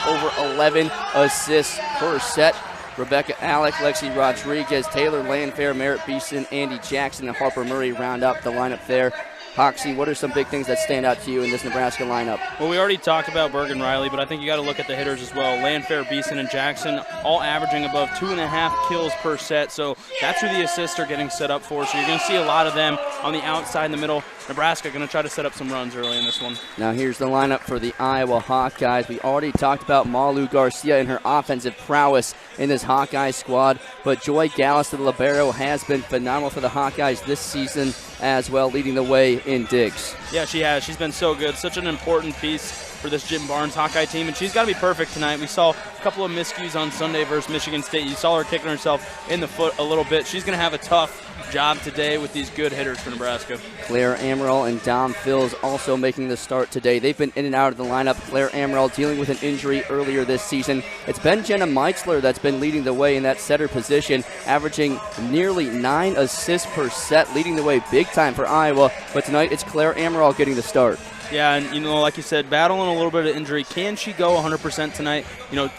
over 11 assists per set. Rebecca Alec, Lexi Rodriguez, Taylor Landfair, Merritt Beeson, Andy Jackson, and Harper Murray round up the lineup there. Hoxie, what are some big things that stand out to you in this Nebraska lineup? Well, we already talked about Bergen Riley, but I think you got to look at the hitters as well. Landfair, Beeson, and Jackson all averaging above 2.5 kills per set, so that's who the assists are getting set up for. So you're going to see a lot of them on the outside in the middle. Nebraska going to try to set up some runs early in this one. Now here's the lineup for the Iowa Hawkeyes. We already talked about Malu Garcia and her offensive prowess in this Hawkeye squad, but Joy Gallus, the libero, has been phenomenal for the Hawkeyes this season as well, leading the way in digs. Yeah, she has. She's been so good. Such an important piece for this Jim Barnes Hawkeye team, and she's got to be perfect tonight. We saw a couple of miscues on Sunday versus Michigan State. You saw her kicking herself in the foot a little bit. She's going to have a tough job today with these good hitters for Nebraska. Claire Amaral and Dom Phils also making the start today. They've been in and out of the lineup. Claire Amaral dealing with an injury earlier this season. It's been Jenna Meitzler that's been leading the way in that setter position, averaging nearly 9 assists per set, leading the way big time for Iowa. But tonight it's Claire Amaral getting the start. Yeah, and like you said, battling a little bit of injury. Can she go 100% tonight?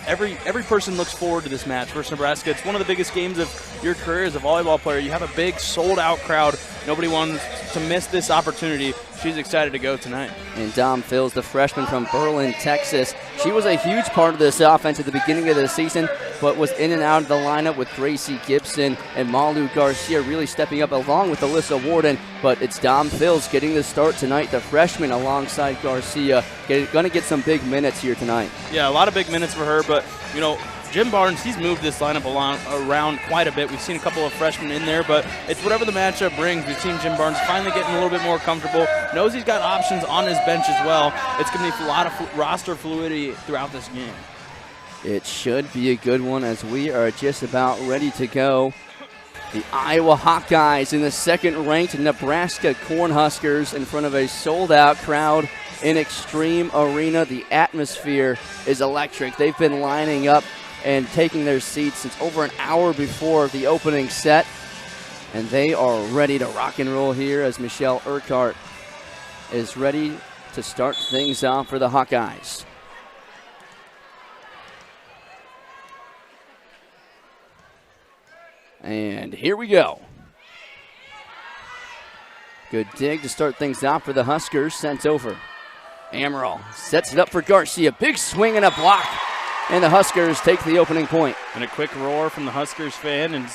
Every person looks forward to this match versus Nebraska. It's one of the biggest games of your career as a volleyball player. You have a big sold-out crowd. Nobody wants to miss this opportunity. She's excited to go tonight. And Dom Phils, the freshman from Berlin, Texas. She was a huge part of this offense at the beginning of the season, but was in and out of the lineup with Gracie Gibson and Malu Garcia really stepping up along with Alyssa Warden. But it's Dom Phils getting the start tonight, the freshman alongside Garcia. Going to get some big minutes here tonight. Yeah, a lot of big minutes for her, but, Jim Barnes, he's moved this lineup around quite a bit. We've seen a couple of freshmen in there, but it's whatever the matchup brings. We've seen Jim Barnes finally getting a little bit more comfortable. Knows he's got options on his bench as well. It's going to be a lot of roster fluidity throughout this game. It should be a good one as we are just about ready to go. The Iowa Hawkeyes in the second-ranked Nebraska Cornhuskers in front of a sold-out crowd in Extreme Arena. The atmosphere is electric. They've been lining up and taking their seats since over an hour before the opening set. And they are ready to rock and roll here as Michelle Urquhart is ready to start things off for the Hawkeyes. And here we go. Good dig to start things off for the Huskers. Sent over. Amaral sets it up for Garcia. Big swing and a block. And the Huskers take the opening point. And a quick roar from the Huskers fan. And,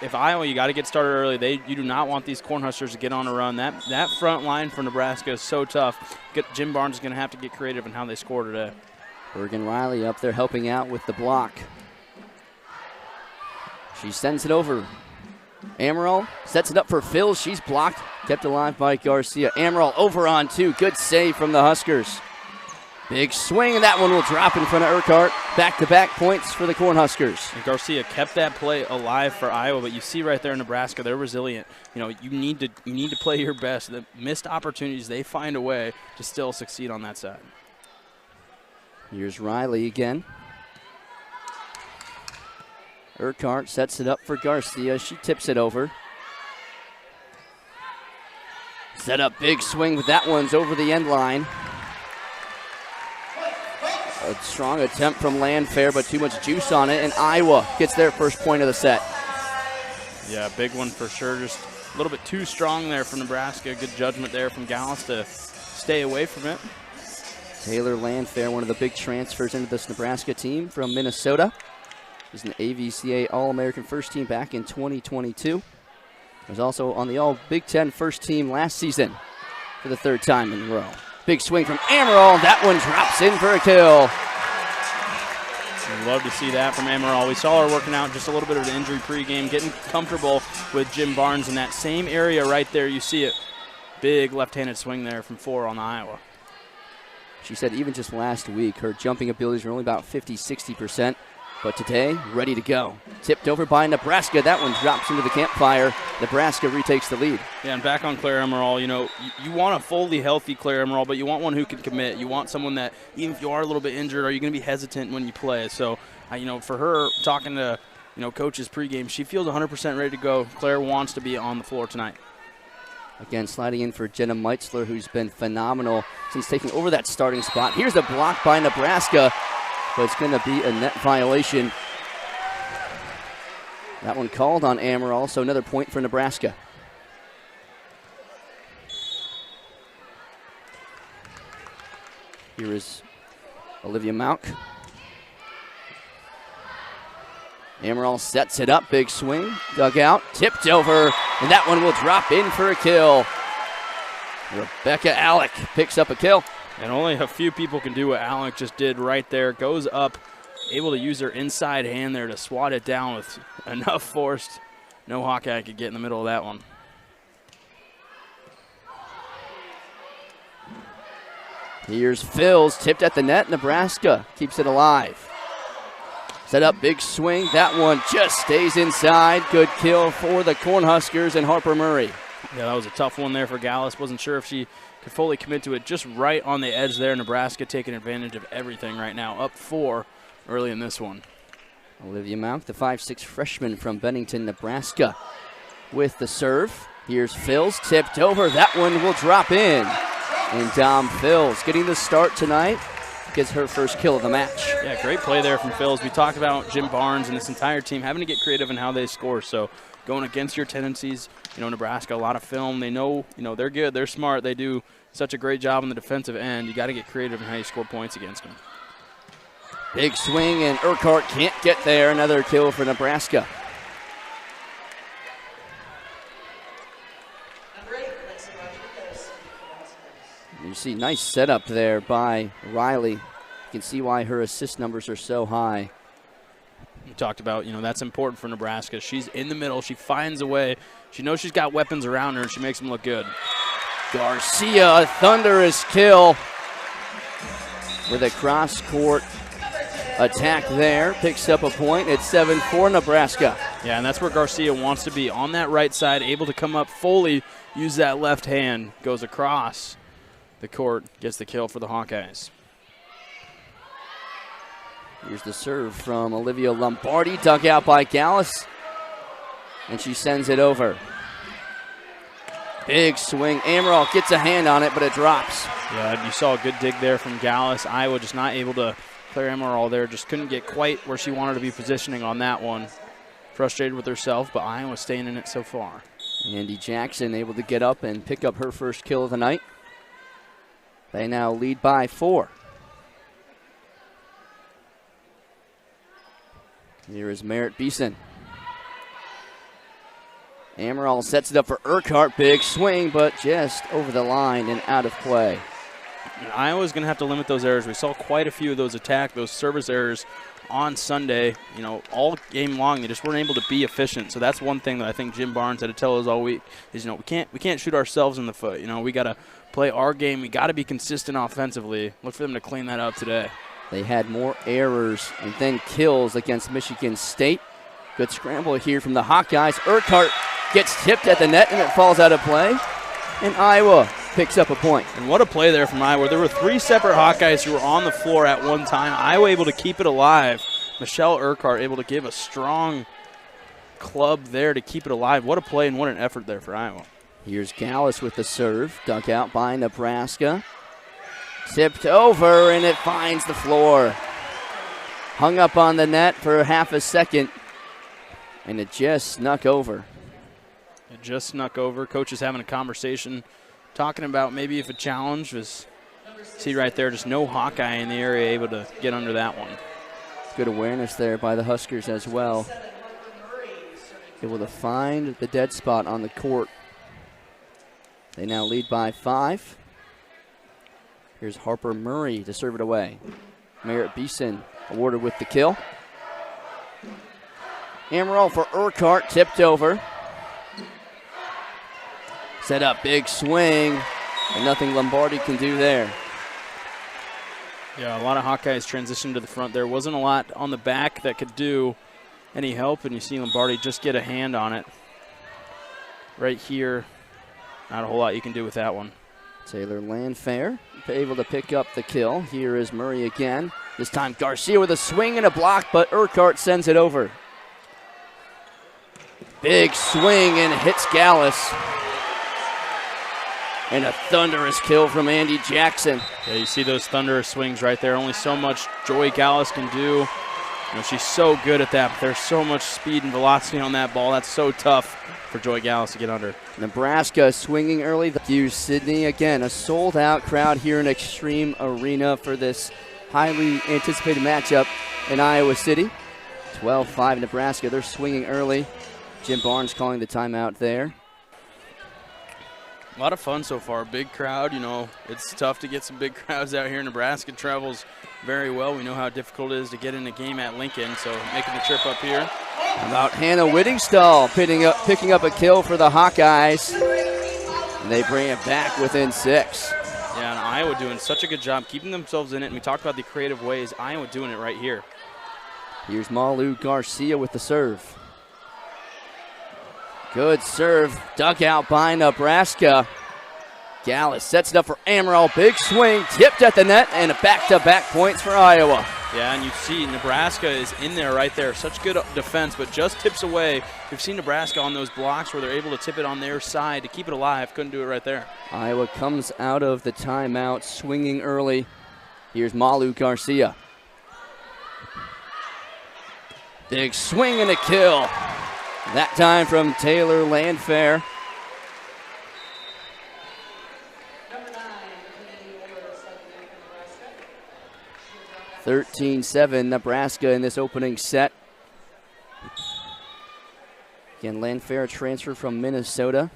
if Iowa, you got to get started early. You do not want these Cornhuskers to get on a run. That front line for Nebraska is so tough. Jim Barnes is going to have to get creative in how they score today. Bergen Riley up there helping out with the block. She sends it over. Amaral sets it up for Phil. She's blocked. Kept alive by Garcia. Amaral over on 2. Good save from the Huskers. Big swing, and that one will drop in front of Urquhart. Back-to-back points for the Cornhuskers. And Garcia kept that play alive for Iowa, but you see right there in Nebraska, they're resilient. You need to play your best. The missed opportunities, they find a way to still succeed on that side. Here's Riley again. Urquhart sets it up for Garcia. She tips it over. Set up, big swing, but that one's over the end line. A strong attempt from Landfair, but too much juice on it, and Iowa gets their first point of the set. Yeah, big one for sure. Just a little bit too strong there from Nebraska. Good judgment there from Gallus to stay away from it. Taylor Landfair, one of the big transfers into this Nebraska team from Minnesota. He's an AVCA All-American first team back in 2022. Was also on the All-Big Ten first team last season for the third time in a row. Big swing from Amaral. That one drops in for a kill. We'd love to see that from Amaral. We saw her working out just a little bit of an injury pregame, getting comfortable with Jim Barnes in that same area right there. You see it. Big left-handed swing there from 4 on the Iowa. She said even just last week, her jumping abilities were only about 50-60%. But today, ready to go. Tipped over by Nebraska. That one drops into the campfire. Nebraska retakes the lead. Yeah, and back on Claire Amaral, you want a fully healthy Claire Amaral, but you want one who can commit. You want someone that, even if you are a little bit injured, are you going to be hesitant when you play? So, for her, talking to, coaches pregame, she feels 100% ready to go. Claire wants to be on the floor tonight. Again, sliding in for Jenna Meitzler, who's been phenomenal since taking over that starting spot. Here's a block by Nebraska. but it's going to be a net violation. That one called on Amaral, so another point for Nebraska. Here is Olivia Mauk. Amaral sets it up, big swing, dug out, tipped over, and that one will drop in for a kill. Rebecca Alec picks up a kill. And only a few people can do what Alec just did right there. Goes up, able to use her inside hand there to swat it down with enough force. No Hawkeye could get in the middle of that one. Here's Phils, tipped at the net. Nebraska keeps it alive. Set up, big swing. That one just stays inside. Good kill for the Cornhuskers and Harper Murray. Yeah, that was a tough one there for Gallus. Wasn't sure if she could fully commit to it. Just right on the edge there. Nebraska taking advantage of everything right now. Up 4 early in this one. Olivia Mauk, the 5'6" freshman from Bennington, Nebraska, with the serve. Here's Phils, tipped over. That one will drop in. And Dom Phils getting the start tonight. Gets her first kill of the match. Yeah, great play there from Phils. We talked about Jim Barnes and this entire team having to get creative in how they score. So going against your tendencies, Nebraska, a lot of film. They know, they're good, they're smart. They do such a great job on the defensive end. You got to get creative in how you score points against them. Big swing, and Urquhart can't get there. Another kill for Nebraska. You see nice setup there by Riley. You can see why her assist numbers are so high. We talked about, that's important for Nebraska. She's in the middle. She finds a way. She knows she's got weapons around her, and she makes them look good. Garcia, a thunderous kill with a cross-court attack there. Picks up a point. It's 7-4 Nebraska. Yeah, and that's where Garcia wants to be, on that right side, able to come up fully, use that left hand, goes across the court, gets the kill for the Hawkeyes. Here's the serve from Olivia Lombardi, dug out by Gallus, and she sends it over. Big swing. Amaral gets a hand on it, but it drops. Yeah, you saw a good dig there from Gallus. Iowa just not able to clear Amaral there. Just couldn't get quite where she wanted to be positioning on that one. Frustrated with herself, but Iowa staying in it so far. Andy Jackson able to get up and pick up her first kill of the night. They now lead by 4. Here is Merritt Beeson. Amaral sets it up for Urquhart. Big swing, but just over the line and out of play. Iowa's going to have to limit those errors. We saw quite a few of those those service errors on Sunday. All game long, they just weren't able to be efficient. So that's one thing that I think Jim Barnes had to tell us all week is, we can't shoot ourselves in the foot. We got to play our game. We got to be consistent offensively. Look for them to clean that up today. They had more errors and then kills against Michigan State. Good scramble here from the Hawkeyes. Urquhart gets tipped at the net and it falls out of play. And Iowa picks up a point. And what a play there from Iowa. There were 3 separate Hawkeyes who were on the floor at one time. Iowa able to keep it alive. Michelle Urquhart able to give a strong club there to keep it alive. What a play and what an effort there for Iowa. Here's Gallus with the serve, dug out by Nebraska. Tipped over, and it finds the floor. Hung up on the net for half a second, and it just snuck over. It just snuck over. Coach is having a conversation, talking about maybe if a challenge was, see right there, just no Hawkeye in the area able to get under that one. Good awareness there by the Huskers as well. Able to find the dead spot on the court. They now lead by 5. Here's Harper Murray to serve it away. Merritt Beeson awarded with the kill. Amaral for Urquhart, tipped over. Set up, big swing, and nothing Lombardi can do there. Yeah, a lot of Hawkeyes transitioned to the front there. Wasn't a lot on the back that could do any help, and you see Lombardi just get a hand on it. Right here, not a whole lot you can do with that one. Taylor Landfair able to pick up the kill. Here is Murray again. This time Garcia with a swing and a block, but Urquhart sends it over. Big swing and hits Gallus. And a thunderous kill from Andy Jackson. Yeah, you see those thunderous swings right there. Only so much Joy Gallus can do. You know, she's so good at that, but there's so much speed and velocity on that ball. That's so tough for Joy Gallus to get under. Nebraska swinging early. Thank you, Sydney. Again, a sold-out crowd here in Extreme Arena for this highly anticipated matchup in Iowa City. 12-5 Nebraska. They're swinging early. Jim Barnes calling the timeout there. A lot of fun so far. Big crowd. You know, it's tough to get some big crowds out here. Nebraska travels very well. We know how difficult it is to get in a game at Lincoln, so making the trip up here. About Hannah Whittingstall picking up a kill for the Hawkeyes. And they bring it back within 6. Yeah, and Iowa doing such a good job keeping themselves in it. And we talked about the creative ways. Iowa doing it right here. Here's Malu Garcia with the serve. Good serve, dug out by Nebraska. Gallus sets it up for Amaral. Big swing, tipped at the net, and a back-to-back points for Iowa. Yeah, and you see Nebraska is in there right there. Such good defense, but just tips away. We've seen Nebraska on those blocks where they're able to tip it on their side to keep it alive. Couldn't do it right there. Iowa comes out of the timeout swinging early. Here's Malu Garcia. Big swing and a kill. That time from Taylor Landfair. 13-7 Nebraska in this opening set. Again, Landfair transfer from Minnesota.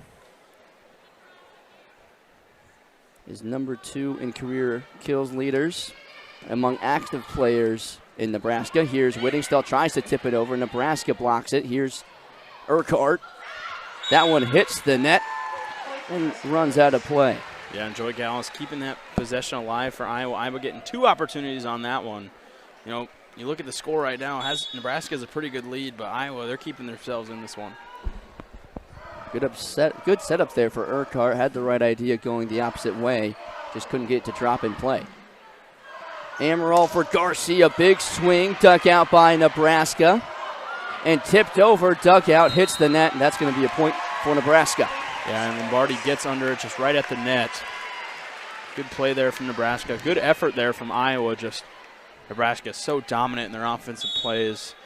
Is number 2 in career kills leaders among active players in Nebraska. Here's Whittingstall, tries to tip it over. Nebraska blocks it. Here's Urquhart. That one hits the net and runs out of play. Yeah, and Joy Gallus keeping that possession alive for Iowa. Iowa getting 2 opportunities on that one. You know, you look at the score right now. Nebraska has a pretty good lead, but Iowa, they're keeping themselves in this one. Good setup there for Urquhart. Had the right idea going the opposite way. Just couldn't get it to drop in play. Amaral for Garcia. Big swing. Dug out by Nebraska. And tipped over. Dug out. Hits the net. And that's going to be a point for Nebraska. Yeah, and Lombardi gets under it just right at the net. Good play there from Nebraska. Good effort there from Iowa. Just Nebraska is so dominant in their offensive plays,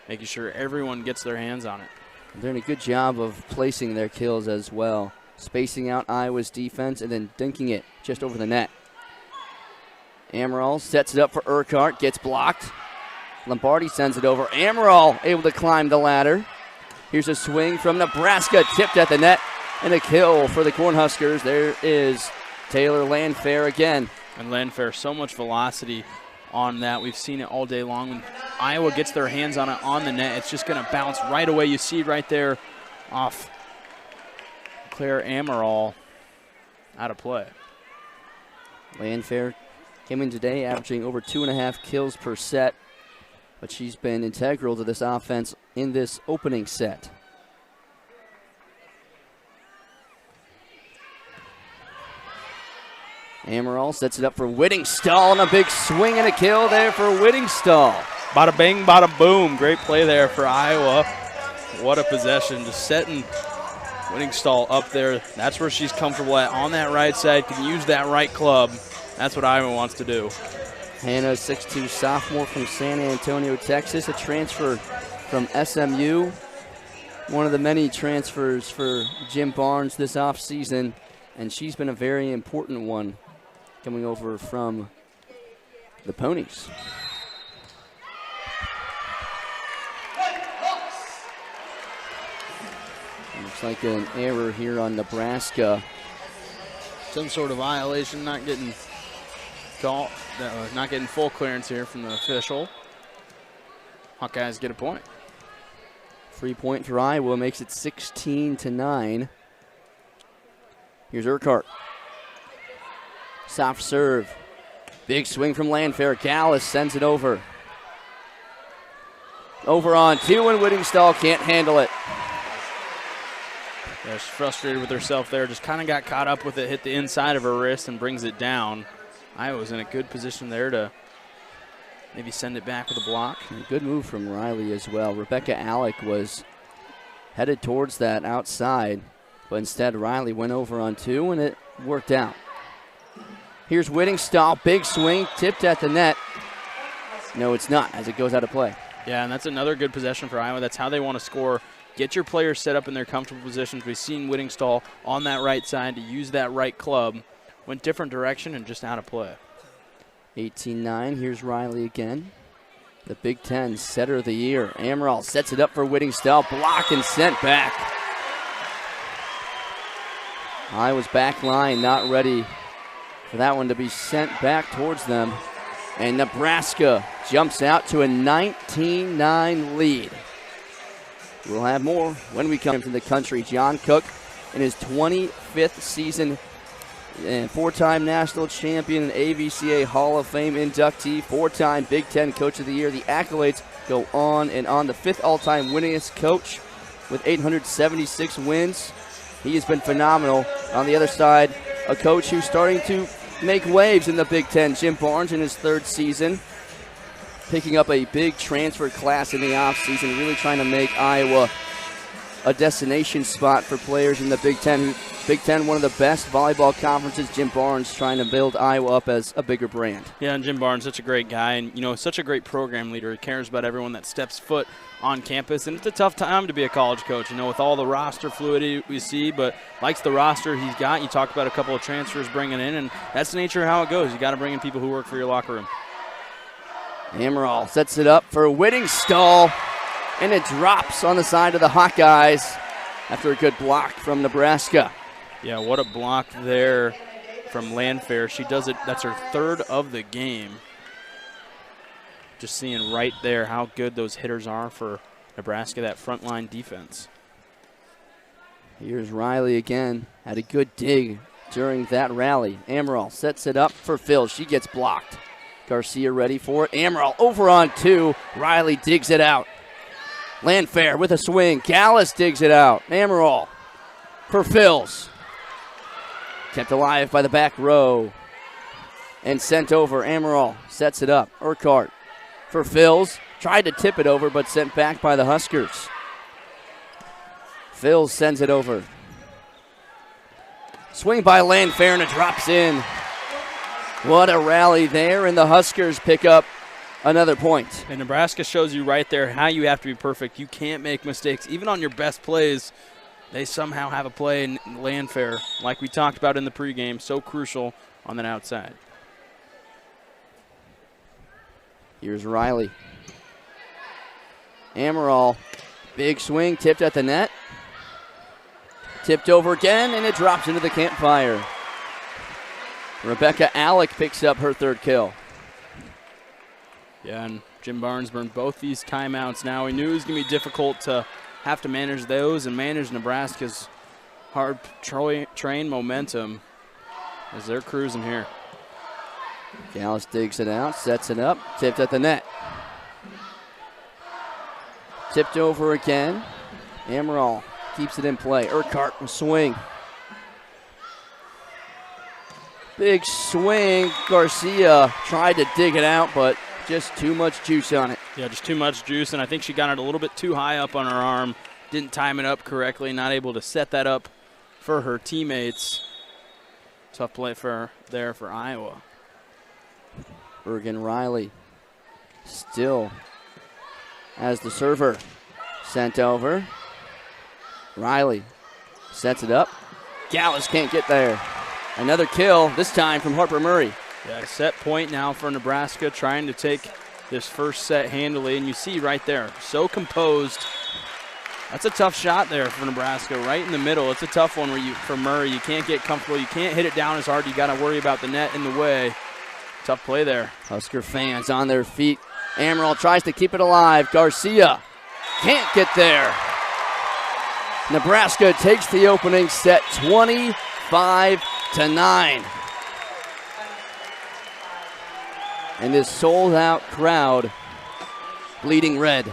making sure everyone gets their hands on it. They're doing a good job of placing their kills as well. Spacing out Iowa's defense and then dinking it just over the net. Amaral sets it up for Urquhart. Gets blocked. Lombardi sends it over. Amaral able to climb the ladder. Here's a swing from Nebraska. Tipped at the net. And a kill for the Cornhuskers. There is Taylor Landfair again. And Landfair, so much velocity on that. We've seen it all day long. When Iowa gets their hands on it on the net, it's just going to bounce right away. You see right there off Claire Amaral out of play. Landfair came in today averaging over 2.5 kills per set, but she's been integral to this offense in this opening set. Amaral sets it up for Whittingstall, and a big swing and a kill there for Whittingstall. Bada bing, bada boom. Great play there for Iowa. What a possession. Just setting Whittingstall up there. That's where she's comfortable at, on that right side. Can use that right club. That's what Iowa wants to do. Hannah, 6'2", sophomore from San Antonio, Texas, a transfer from SMU. One of the many transfers for Jim Barnes this offseason, and she's been a very important one coming over from the Ponies. Looks like an error here on Nebraska. Some sort of violation, not getting called, not getting full clearance here from the official. Hawkeyes get a point. Free point for Iowa, makes it 16-9. Here's Urquhart. Soft serve. Big swing from Landfair. Gallus sends it over. Over on 2, and Whittingstall can't handle it. Yeah, she's frustrated with herself there. Just kind of got caught up with it, hit the inside of her wrist and brings it down. Iowa's in a good position there to maybe send it back with a block. Good move from Riley as well. Rebecca Alec was headed towards that outside, but instead Riley went over on 2, and it worked out. Here's Whittingstall, big swing, tipped at the net. No, it's not, as it goes out of play. Yeah, and that's another good possession for Iowa. That's how they want to score. Get your players set up in their comfortable positions. We've seen Whittingstall on that right side to use that right club. Went different direction and just out of play. 18-9, here's Riley again. The Big Ten setter of the year. Amaral sets it up for Whittingstall, blocked and sent back. Iowa's back line not ready for that one to be sent back towards them. And Nebraska jumps out to a 19-9 lead. We'll have more when we come to the country. John Cook in his 25th season, and four-time national champion and AVCA Hall of Fame inductee, four-time Big Ten Coach of the Year. The accolades go on and on. The fifth all-time winningest coach with 876 wins. He has been phenomenal. On the other side, a coach who's starting to make waves in the Big Ten. Jim Barnes in his third season, picking up a big transfer class in the offseason, really trying to make Iowa a destination spot for players in the Big Ten. Big Ten, one of the best volleyball conferences. Jim Barnes trying to build Iowa up as a bigger brand. Yeah, and Jim Barnes, such a great guy, and such a great program leader. He cares about everyone that steps foot on campus, and it's a tough time to be a college coach, with all the roster fluidity we see, but likes the roster he's got. You talked about a couple of transfers bringing in, and that's the nature of how it goes. You got to bring in people who work for your locker room. Amaral sets it up for Whittingstall, and it drops on the side of the Hawkeyes after a good block from Nebraska. Yeah, what a block there from Landfair. She does it. That's her third of the game. Just seeing right there how good those hitters are for Nebraska, that frontline defense. Here's Riley again. Had a good dig during that rally. Amaral sets it up for Phil. She gets blocked. Garcia ready for it. Amaral over on two. Riley digs it out. Landfair with a swing. Gallus digs it out. Amaral for Phils. Kept alive by the back row. And sent over. Amaral sets it up. Urquhart for Phils. Tried to tip it over, but sent back by the Huskers. Phils sends it over. Swing by Landfair, and it drops in. What a rally there, and the Huskers pick up another point. And Nebraska shows you right there how you have to be perfect. You can't make mistakes. Even on your best plays, they somehow have a play in Landfair, like we talked about in the pregame, so crucial on that outside. Here's Riley. Amaral, big swing, tipped at the net. Tipped over again, and it drops into the campfire. Rebecca Alec picks up her third kill. Yeah, and Jim Barnes burned both these timeouts now. He knew it was going to be difficult to have to manage those and manage Nebraska's hard train momentum as they're cruising here. Gallus digs it out, sets it up, tipped at the net. Tipped over again. Amaral keeps it in play. Urquhart will swing. Big swing. Garcia tried to dig it out, but just too much juice on it. Yeah, just too much juice, and I think she got it a little bit too high up on her arm. Didn't time it up correctly, not able to set that up for her teammates. Tough play for Iowa. Bergen Riley still as the server. Sent over. Riley sets it up. Gallus can't get there. Another kill, this time from Harper Murray. Yeah, set point now for Nebraska, trying to take this first set handily, and you see right there, so composed. That's a tough shot there for Nebraska, right in the middle. It's a tough one for Murray. You can't get comfortable. You can't hit it down as hard. You got to worry about the net in the way. Tough play there. Husker fans on their feet. Amaral tries to keep it alive. Garcia can't get there. Nebraska takes the opening set 25-9. And this sold-out crowd bleeding red.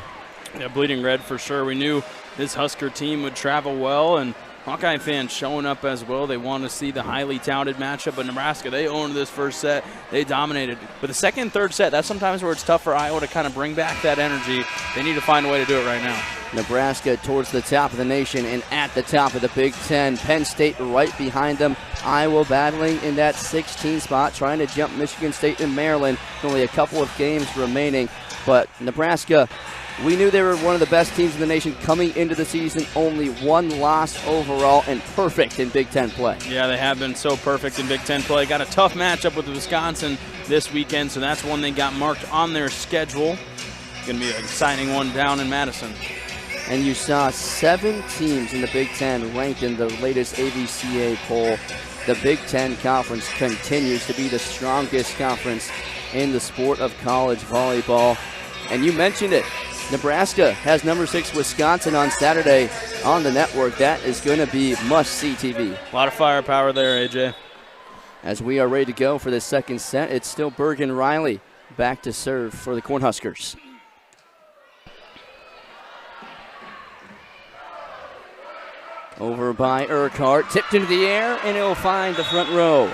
Yeah, bleeding red for sure. We knew this Husker team would travel well, and Hawkeye fans showing up as well. They want to see the highly touted matchup, but Nebraska, they owned this first set. They dominated. But the second and third set, that's sometimes where it's tough for Iowa to kind of bring back that energy. They need to find a way to do it right now. Nebraska towards the top of the nation and at the top of the Big Ten. Penn State right behind them. Iowa battling in that 16 spot, trying to jump Michigan State and Maryland. Only a couple of games remaining. But Nebraska, we knew they were one of the best teams in the nation coming into the season. Only one loss overall and perfect in Big Ten play. Yeah, they have been so perfect in Big Ten play. Got a tough matchup with Wisconsin this weekend, so that's one they got marked on their schedule. Going to be an exciting one down in Madison. And you saw 7 teams in the Big Ten ranked in the latest AVCA poll. The Big Ten Conference continues to be the strongest conference in the sport of college volleyball. And you mentioned it. Nebraska has number 6 Wisconsin on Saturday on the network. That is going to be must-see TV. A lot of firepower there, AJ. As we are ready to go for the second set, it's still Bergen Riley back to serve for the Cornhuskers. Over by Urquhart, tipped into the air, and it will find the front row.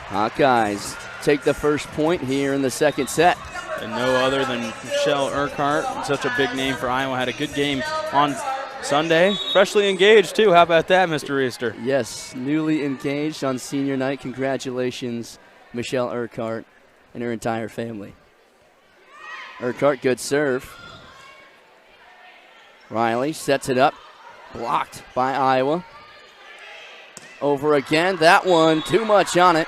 Hawkeyes take the first point here in the second set. And no other than Michelle Urquhart, such a big name for Iowa. Had a good game on Sunday. Freshly engaged, too. How about that, Mr. Easter? Yes, newly engaged on senior night. Congratulations, Michelle Urquhart and her entire family. Urquhart, good serve. Riley sets it up. Blocked by Iowa. Over again. That one, too much on it.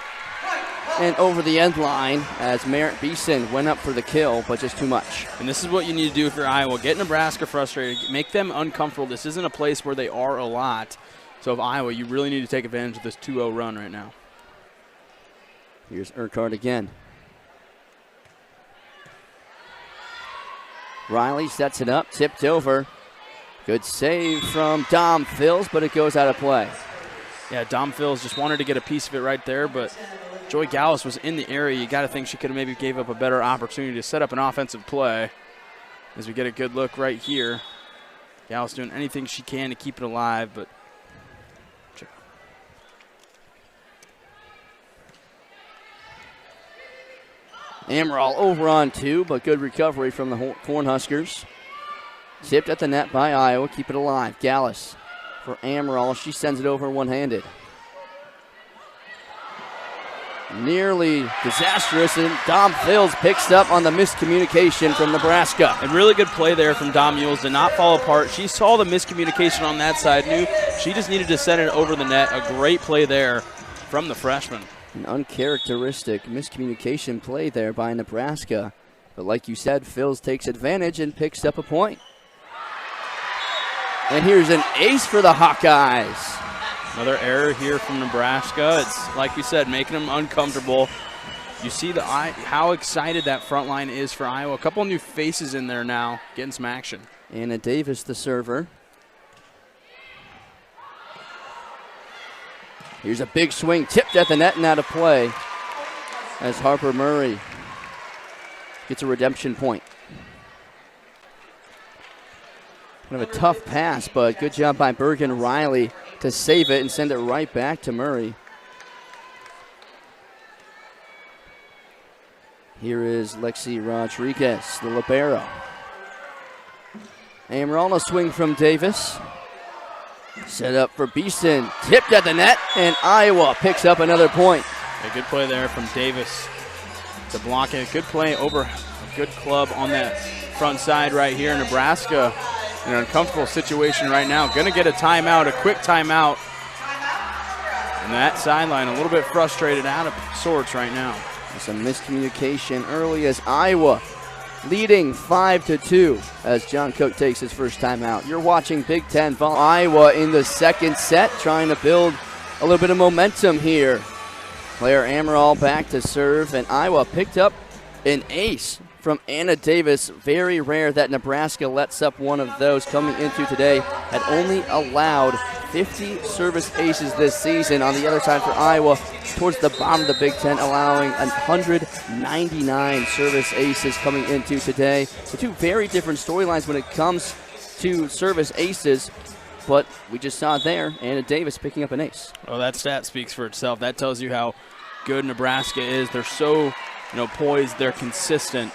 And over the end line as Merritt Beeson went up for the kill, but just too much. And this is what you need to do if you're Iowa. Get Nebraska frustrated. Make them uncomfortable. This isn't a place where they are a lot. So if Iowa, you really need to take advantage of this 2-0 run right now. Here's Urquhart again. Riley sets it up, tipped over. Good save from Dom Phils, but it goes out of play. Yeah, Dom Phils just wanted to get a piece of it right there, but Joy Gallus was in the area. You got to think she could have maybe gave up a better opportunity to set up an offensive play. As we get a good look right here. Gallus doing anything she can to keep it alive, but Amaral over on 2, but good recovery from the Cornhuskers. Tipped at the net by Iowa. Keep it alive. Gallus for Amaral. She sends it over one-handed. Nearly disastrous, and Dom Phils picks up on the miscommunication from Nebraska. And really good play there from Dom Mules to not fall apart. She saw the miscommunication on that side, knew she just needed to send it over the net. A great play there from the freshman. An uncharacteristic miscommunication play there by Nebraska. But like you said, Phils takes advantage and picks up a point. And here's an ace for the Hawkeyes. Another error here from Nebraska. It's, like we said, making them uncomfortable. You see how excited that front line is for Iowa. A couple new faces in there now, getting some action. Anna Davis, the server. Here's a big swing, tipped at the net and out of play as Harper Murray gets a redemption point. Kind of a tough pass, but good job by Bergen Riley to save it and send it right back to Murray. Here is Lexi Rodriguez, the libero. Amaral, a swing from Davis. Set up for Beeson, tipped at the net, and Iowa picks up another point. A good play there from Davis to block it. Good play over a good club on that front side right here. Nebraska in an uncomfortable situation right now. Going to get a timeout, a quick timeout. And that sideline a little bit frustrated, out of sorts right now. Some miscommunication early as Iowa leading 5-2 as John Cook takes his first timeout. You're watching Big Ten Volleyball. Iowa in the second set, trying to build a little bit of momentum here. Claire Amaral back to serve, and Iowa picked up an ace from Anna Davis. Very rare that Nebraska lets up one of those coming into today. Had only allowed 50 service aces this season. On the other side for Iowa, towards the bottom of the Big Ten, allowing 199 service aces coming into today. So two very different storylines when it comes to service aces. But we just saw there, Anna Davis picking up an ace. Well, that stat speaks for itself. That tells you how good Nebraska is. They're so, poised. They're consistent.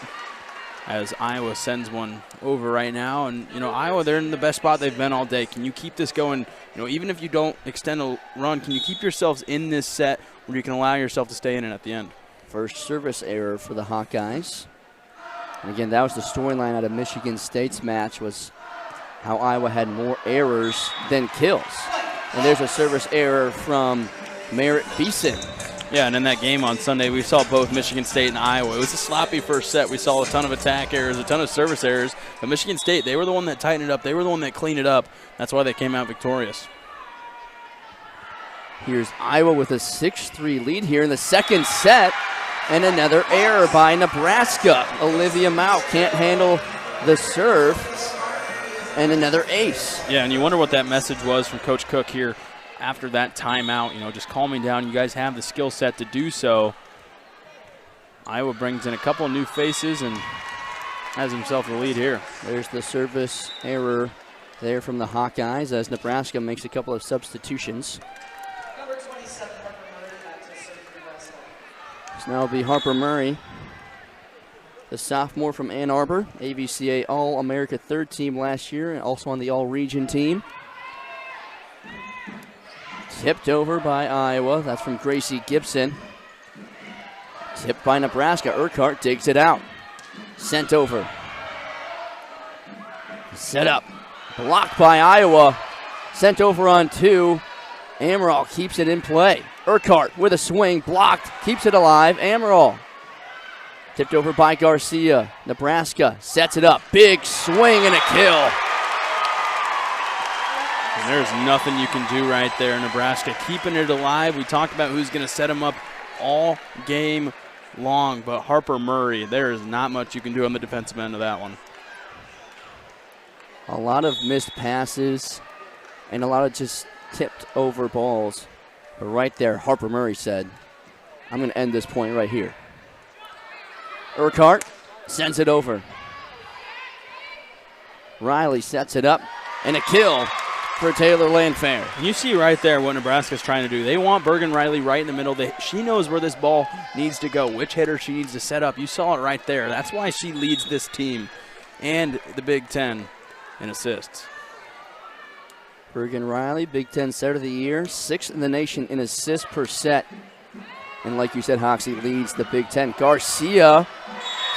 as Iowa sends one over right now. And, Iowa, they're in the best spot they've been all day. Can you keep this going? Even if you don't extend a run, can you keep yourselves in this set where you can allow yourself to stay in it at the end? First service error for the Hawkeyes. And again, that was the storyline out of Michigan State's match, was how Iowa had more errors than kills. And there's a service error from Merritt Beeson. Yeah, and in that game on Sunday, we saw both Michigan State and Iowa. It was a sloppy first set. We saw a ton of attack errors, a ton of service errors. But Michigan State, they were the one that tightened it up. They were the one that cleaned it up. That's why they came out victorious. Here's Iowa with a 6-3 lead here in the second set. And another error by Nebraska. Olivia Mao can't handle the serve. And another ace. Yeah, and you wonder what that message was from Coach Cook here after that timeout. Just calming down. You guys have the skill set to do so. Iowa brings in a couple of new faces and has himself the lead here. There's the service error there from the Hawkeyes as Nebraska makes a couple of substitutions. Number 27, Harper Murray, back to serve for Nebraska. So now it'll be Harper Murray, the sophomore from Ann Arbor, AVCA All-America third team last year and also on the All-Region team. Tipped over by Iowa. That's from Gracie Gibson. Tipped by Nebraska. Urquhart digs it out. Sent over. Set up. Blocked by Iowa. Sent over on two. Amaral keeps it in play. Urquhart with a swing. Blocked. Keeps it alive. Amaral. Tipped over by Garcia. Nebraska sets it up. Big swing and a kill. And there's nothing you can do right there. Nebraska keeping it alive. We talked about who's going to set him up all game long, but Harper Murray, there is not much you can do on the defensive end of that one. A lot of missed passes and a lot of just tipped over balls. But right there, Harper Murray said, I'm going to end this point right here. Urquhart sends it over. Riley sets it up and a kill for Taylor Landfair. And you see right there what Nebraska's trying to do. They want Bergen Riley right in the middle. She knows where this ball needs to go, which hitter she needs to set up. You saw it right there. That's why she leads this team and the Big Ten in assists. Bergen Riley, Big Ten Setter of the Year, 6th in the nation in assists per set. And like you said, Hoxie leads the Big Ten. Garcia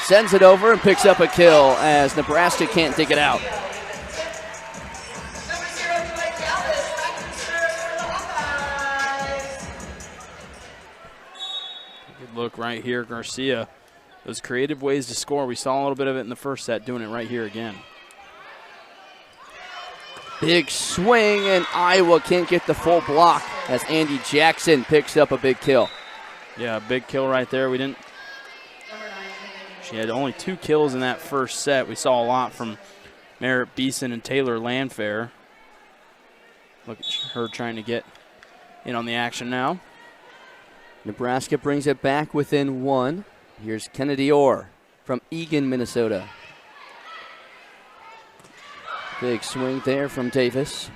sends it over and picks up a kill as Nebraska can't dig it out. Look right here, Garcia. Those creative ways to score. We saw a little bit of it in the first set, doing it right here again. Big swing, and Iowa can't get the full block as Andy Jackson picks up a big kill. Yeah, big kill right there. She had only 2 kills in that first set. We saw a lot from Merritt Beeson and Taylor Landfair. Look at her trying to get in on the action now. Nebraska brings it back within 1. Here's Kennedy Orr from Eagan, Minnesota. Big swing there from Davis.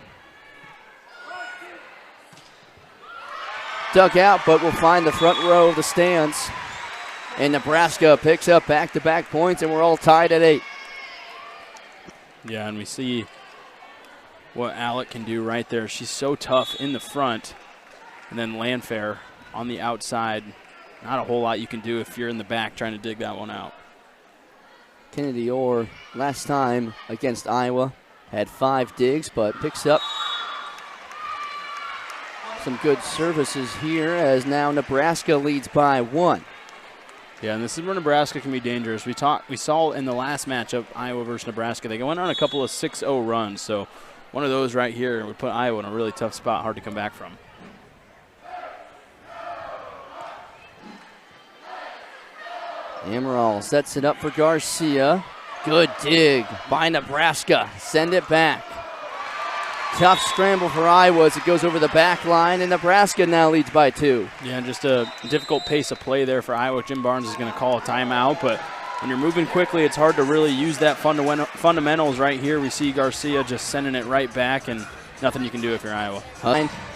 Dug out, but will find the front row of the stands. And Nebraska picks up back-to-back points, and we're all tied at 8. Yeah, and we see what Alec can do right there. She's so tough in the front. And then Landfair on the outside. Not a whole lot you can do if you're in the back trying to dig that one out. Kennedy Orr, last time against Iowa, had 5 digs, but picks up some good services here as now Nebraska leads by 1. Yeah, and this is where Nebraska can be dangerous. We saw in the last matchup, Iowa versus Nebraska, they went on a couple of 6-0 runs. So one of those right here would put Iowa in a really tough spot, hard to come back from. Amaral sets it up for Garcia. Good dig by Nebraska. Send it back. Tough scramble for Iowa as it goes over the back line, and Nebraska now leads by 2. Yeah, and just a difficult pace of play there for Iowa. Jim Barnes is going to call a timeout, but when you're moving quickly, it's hard to really use that fundamentals right here. We see Garcia just sending it right back, and nothing you can do if you're Iowa.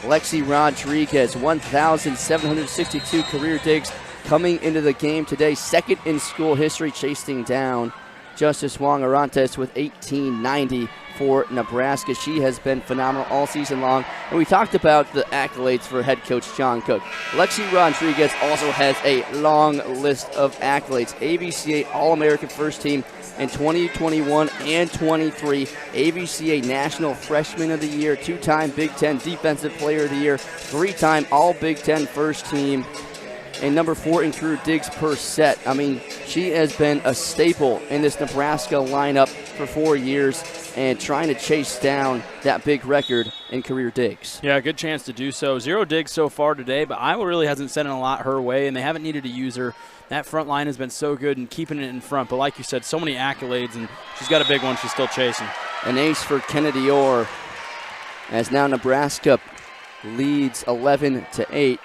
Lexi Rodriguez, 1,762 career digs coming into the game today. 2nd in school history, chasing down Justice Wong Arantes with 1890 for Nebraska. She has been phenomenal all season long. And we talked about the accolades for head coach John Cook. Lexi Rodriguez also has a long list of accolades. AVCA All-American First Team in 2021 and 23. AVCA National Freshman of the Year, 2-time Big Ten Defensive Player of the Year, 3-time All-Big Ten First Team, and number 4 in career digs per set. I mean, she has been a staple in this Nebraska lineup for 4 years and trying to chase down that big record in career digs. Yeah, good chance to do so. 0 digs so far today, but Iowa really hasn't sent in a lot her way, and they haven't needed to use her. That front line has been so good in keeping it in front, but like you said, so many accolades, and she's got a big one she's still chasing. An ace for Kennedy Orr, as now Nebraska leads 11-8.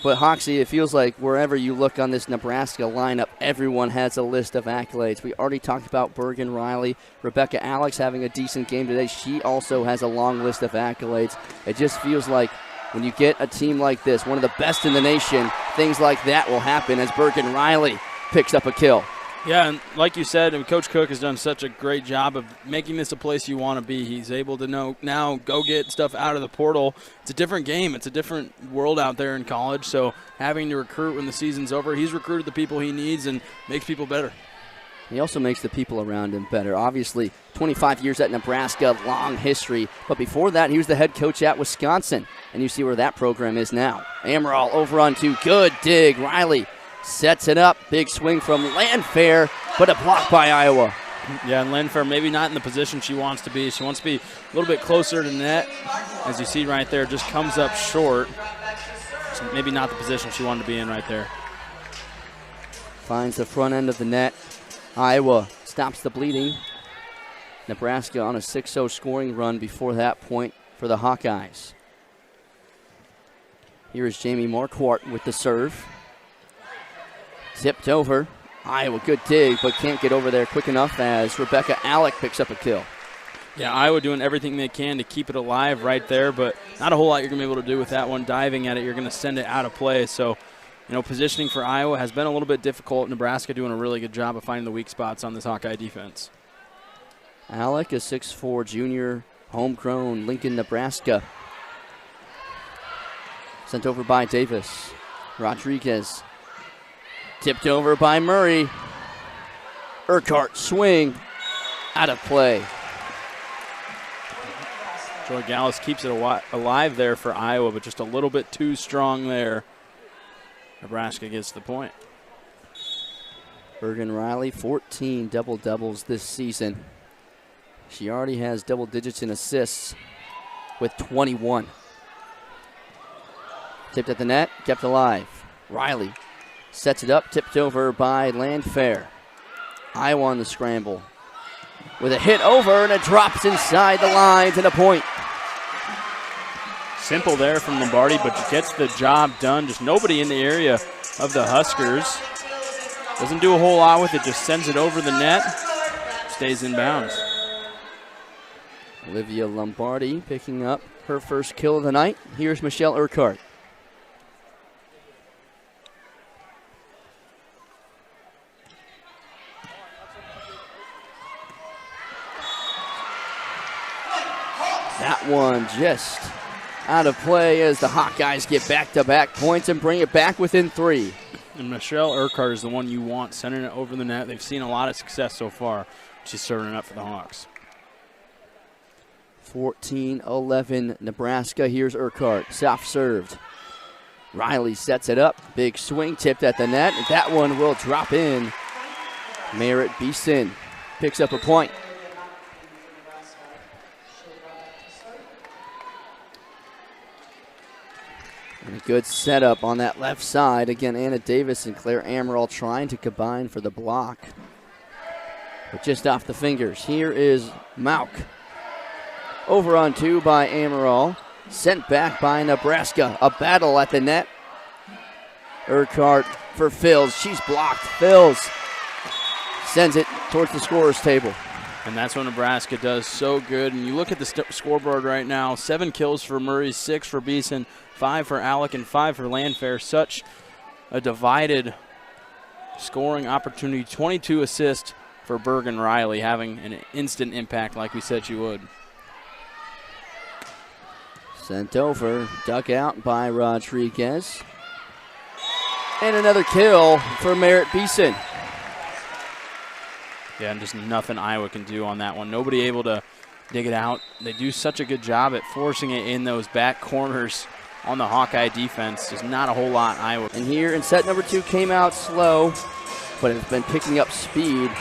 But, Hoxie, it feels like wherever you look on this Nebraska lineup, everyone has a list of accolades. We already talked about Bergen Riley. Rebecca Alex having a decent game today. She also has a long list of accolades. It just feels like when you get a team like this, one of the best in the nation, things like that will happen as Bergen Riley picks up a kill. Yeah, and like you said, Coach Cook has done such a great job of making this a place you want to be. He's able to now go get stuff out of the portal. It's a different game. It's a different world out there in college, so having to recruit when the season's over, he's recruited the people he needs and makes people better. He also makes the people around him better. Obviously, 25 years at Nebraska, long history. But before that, he was the head coach at Wisconsin, and you see where that program is now. Amaral over on 2, good dig. Riley sets it up. Big swing from Landfair, but a block by Iowa. Yeah, and Landfair maybe not in the position she wants to be. She wants to be a little bit closer to net. As you see right there, just comes up short. So maybe not the position she wanted to be in right there. Finds the front end of the net. Iowa stops the bleeding. Nebraska on a 6-0 scoring run before that point for the Hawkeyes. Here is Jamie Marquardt with the serve. Tipped over. Iowa, good dig, but can't get over there quick enough as Rebecca Alec picks up a kill. Yeah, Iowa doing everything they can to keep it alive right there, but not a whole lot you're going to be able to do with that one. Diving at it, you're going to send it out of play. So, positioning for Iowa has been a little bit difficult. Nebraska doing a really good job of finding the weak spots on this Hawkeye defense. Alec, a 6'4 junior, homegrown, Lincoln, Nebraska. Sent over by Davis. Rodriguez. Tipped over by Murray. Urquhart swing. Out of play. Joy Gallus keeps it alive there for Iowa, but just a little bit too strong there. Nebraska gets the point. Bergen Riley, 14 double-doubles this season. She already has double digits in assists with 21. Tipped at the net, kept alive. Riley sets it up, tipped over by Landfair. Iowa on the scramble. With a hit over, and it drops inside the lines and a point. Simple there from Lombardi, but gets the job done. Just nobody in the area of the Huskers. Doesn't do a whole lot with it, just sends it over the net. Stays in bounds. Olivia Lombardi picking up her first kill of the night. Here's Michelle Urquhart. That one just out of play as the Hawkeyes get back-to-back points and bring it back within 3. And Michelle Urquhart is the one you want, sending it over the net. They've seen a lot of success so far. She's serving it up for the Hawks. 14-11 Nebraska. Here's Urquhart, soft served. Riley sets it up. Big swing tipped at the net. That one will drop in. Merritt Beeson picks up a point. And a good setup on that left side. Again, Anna Davis and Claire Amaral trying to combine for the block. But just off the fingers. Here is Mauk. Over on 2 by Amaral. Sent back by Nebraska. A battle at the net. Urquhart for Phils. She's blocked. Phils sends it towards the scorer's table. And that's what Nebraska does so good. And you look at the scoreboard right now, 7 kills for Murray, 6 for Beeson, 5 for Alec, and 5 for Landfair. Such a divided scoring opportunity, 22 assists for Bergen Riley, having an instant impact like we said she would. Sent over, dug out by Rodriguez. And another kill for Merritt Beeson. Yeah, and just nothing Iowa can do on that one. Nobody able to dig it out. They do such a good job at forcing it in those back corners on the Hawkeye defense. There's not a whole lot Iowa. And here in set number 2 came out slow, but it's been picking up speed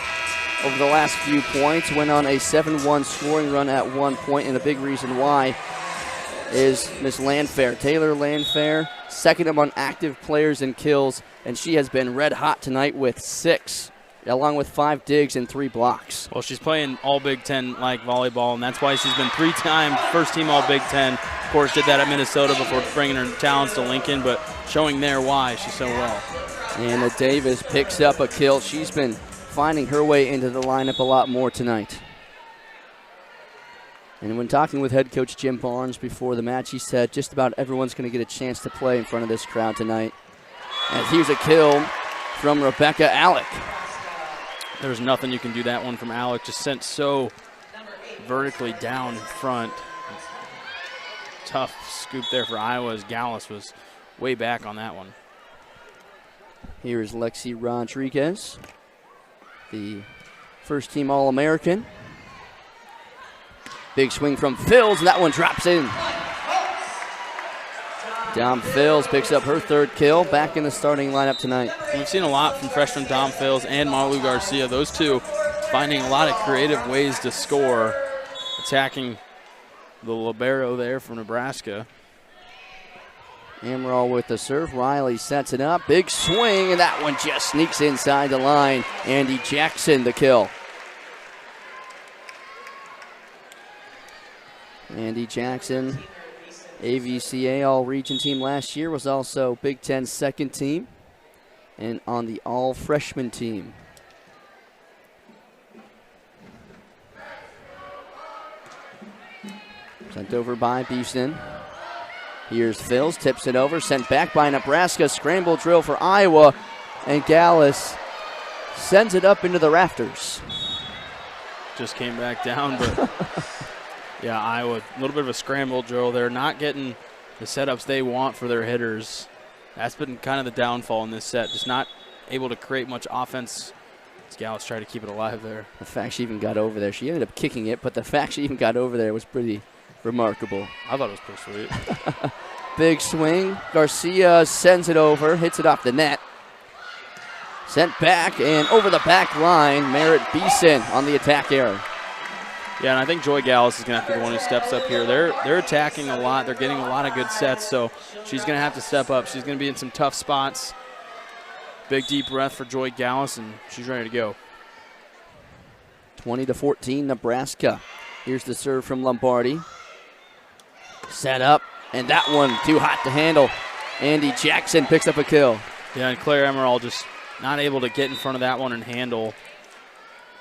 over the last few points. Went on a 7-1 scoring run at one point, and a big reason why is Miss Landfair. Taylor Landfair, second among active players in kills, and she has been red hot tonight with 6, along with 5 digs and 3 blocks. Well, she's playing all Big Ten like volleyball, and that's why she's been 3-time first team all Big Ten. Of course, did that at Minnesota before bringing her talents to Lincoln, but showing there why she's so well. Anna Davis picks up a kill. She's been finding her way into the lineup a lot more tonight. And when talking with head coach Jim Barnes before the match, he said just about everyone's going to get a chance to play in front of this crowd tonight. And here's a kill from Rebecca Alec. There's nothing you can do that one from Alec. Just sent so vertically down in front. Tough scoop there for Iowa as Gallus was way back on that one. Here is Lexi Rodriguez, the first team All-American. Big swing from Fills, and that one drops in. Dom Fills picks up her 3rd kill, back in the starting lineup tonight. We've seen a lot from freshman Dom Fills and Marlu Garcia. Those two finding a lot of creative ways to score, attacking the libero there from Nebraska. Amaral with the serve. Riley sets it up. Big swing, and that one just sneaks inside the line. Andy Jackson the kill. Andy Jackson, AVCA All-Region team last year, was also Big Ten second team and on the All-Freshman team. Sent over by Beeson. Here's Fills, tips it over, sent back by Nebraska. Scramble drill for Iowa, and Gallus sends it up into the rafters. Just came back down, but yeah, Iowa, a little bit of a scramble drill there, not getting the setups they want for their hitters. That's been kind of the downfall in this set, just not able to create much offense. Gallus tried to keep it alive there. The fact she even got over there, she ended up kicking it, but the fact she even got over there was pretty remarkable. I thought it was pretty sweet. Big swing. Garcia sends it over, hits it off the net. Sent back and over the back line. Merritt Beeson on the attack error. Yeah, and I think Joy Gallus is going to have to be the one who steps up here. They're attacking a lot. They're getting a lot of good sets, so she's going to have to step up. She's going to be in some tough spots. Big deep breath for Joy Gallus, and she's ready to go. 20-14 Nebraska. Here's the serve from Lombardi. Set up, and that one too hot to handle. Andy Jackson picks up a kill. Yeah, and Claire Emerald just not able to get in front of that one and handle.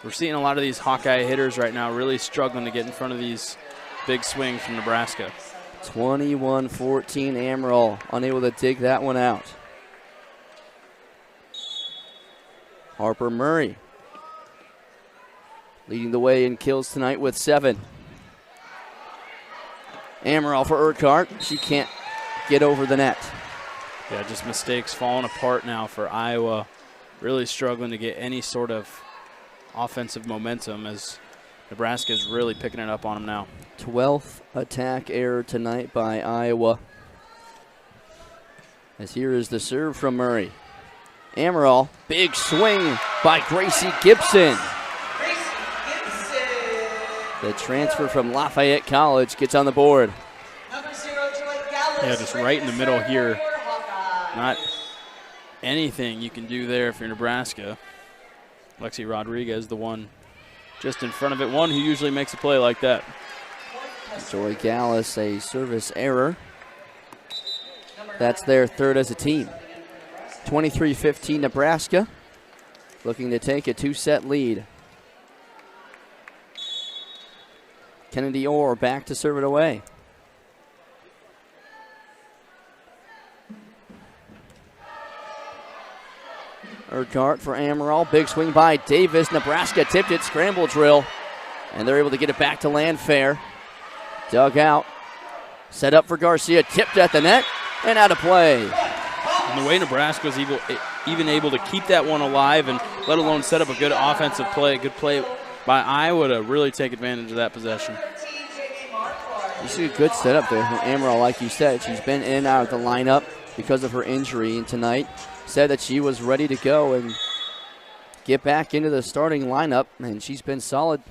We're seeing a lot of these Hawkeye hitters right now really struggling to get in front of these big swings from Nebraska. 21-14 Amaral unable to dig that one out. Harper Murray leading the way in kills tonight with 7. Amaral for Urquhart. She can't get over the net. Yeah, just mistakes falling apart now for Iowa. Really struggling to get any sort of offensive momentum as Nebraska is really picking it up on them now. 12th attack error tonight by Iowa. As here is the serve from Murray. Amaral, big swing by Gracie Gibson. The transfer from Lafayette College gets on the board. Yeah, just right in the middle here. Not anything you can do there if you're Nebraska. Lexi Rodriguez, the one just in front of it. One who usually makes a play like that. Joy Gallus, a service error. That's their 3rd as a team. 23-15 Nebraska, looking to take a 2-set lead. Kennedy Orr back to serve it away. Urquhart for Amaral. Big swing by Davis. Nebraska tipped it. Scramble drill. And they're able to get it back to Landfair. Dug out. Set up for Garcia. Tipped at the net. And out of play. And the way Nebraska was even able to keep that one alive and let alone set up a good offensive play, good play by Iowa to really take advantage of that possession. You see a good setup there from Amaral, like you said. She's been in and out of the lineup because of her injury, and tonight said that she was ready to go and get back into the starting lineup, and she's been solid.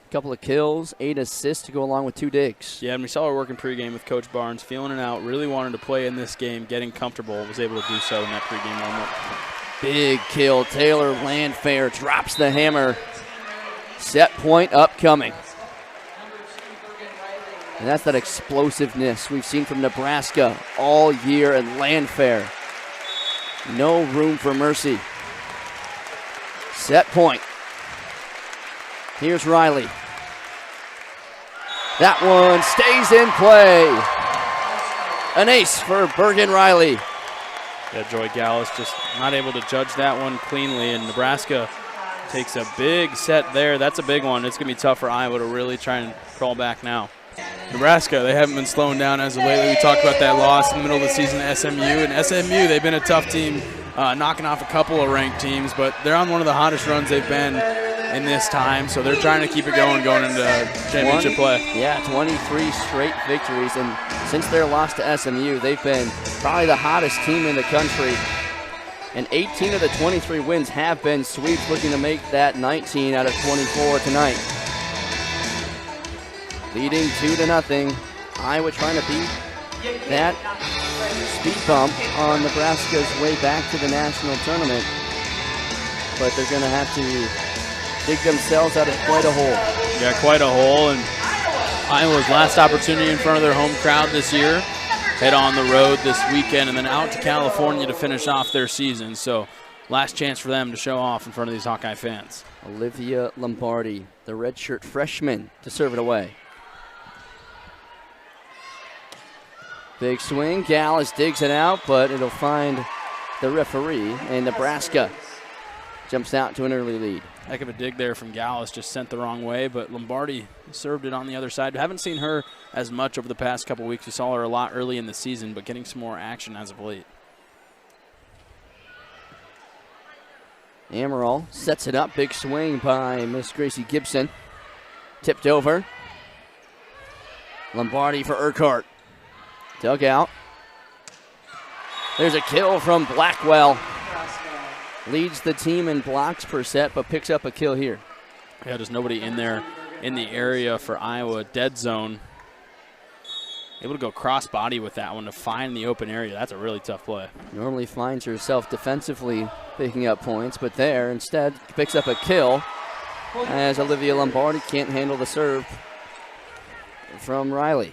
A couple of kills, 8 assists to go along with 2 digs. Yeah, and we saw her working pregame with Coach Barnes, feeling it out, really wanted to play in this game, getting comfortable, was able to do so in that pregame warm-up. Big kill. Taylor Landfair drops the hammer. Set point upcoming. And that's that explosiveness we've seen from Nebraska all year, and Landfair. No room for mercy. Set point. Here's Riley. That one stays in play. An ace for Bergen Riley. Yeah, Joy Gallus just not able to judge that one cleanly, and Nebraska takes a big set there. That's a big one. It's going to be tough for Iowa to really try and crawl back now. Nebraska, they haven't been slowing down as of lately. We talked about that loss in the middle of the season to SMU. And SMU, they've been a tough team, knocking off a couple of ranked teams, but they're on one of the hottest runs they've been in this time, so they're trying to keep it going into championship play. Yeah, 23 straight victories, and since their loss to SMU, they've been probably the hottest team in the country. And 18 of the 23 wins have been sweeps, looking to make that 19 out of 24 tonight. Leading 2-0. Iowa trying to beat that speed bump on Nebraska's way back to the national tournament. But they're going to have to dig themselves out of quite a hole. Yeah, quite a hole. And Iowa's last opportunity in front of their home crowd this year. Head on the road this weekend and then out to California to finish off their season. So last chance for them to show off in front of these Hawkeye fans. Olivia Lombardi, the redshirt freshman, to serve it away. Big swing. Gallus digs it out, but it'll find the referee, and Nebraska jumps out to an early lead. Heck of a dig there from Gallus, just sent the wrong way, but Lombardi served it on the other side. Haven't seen her as much over the past couple weeks. We saw her a lot early in the season, but getting some more action as of late. Amaral sets it up. Big swing by Miss Gracie Gibson. Tipped over. Lombardi for Urquhart. Dug out. There's a kill from Blackwell. Leads the team in blocks per set, but picks up a kill here. Yeah, there's nobody in there in the area for Iowa. Dead zone. Able to go cross body with that one to find the open area. That's a really tough play. Normally finds herself defensively picking up points, but there instead picks up a kill as Olivia Lombardi can't handle the serve from Riley.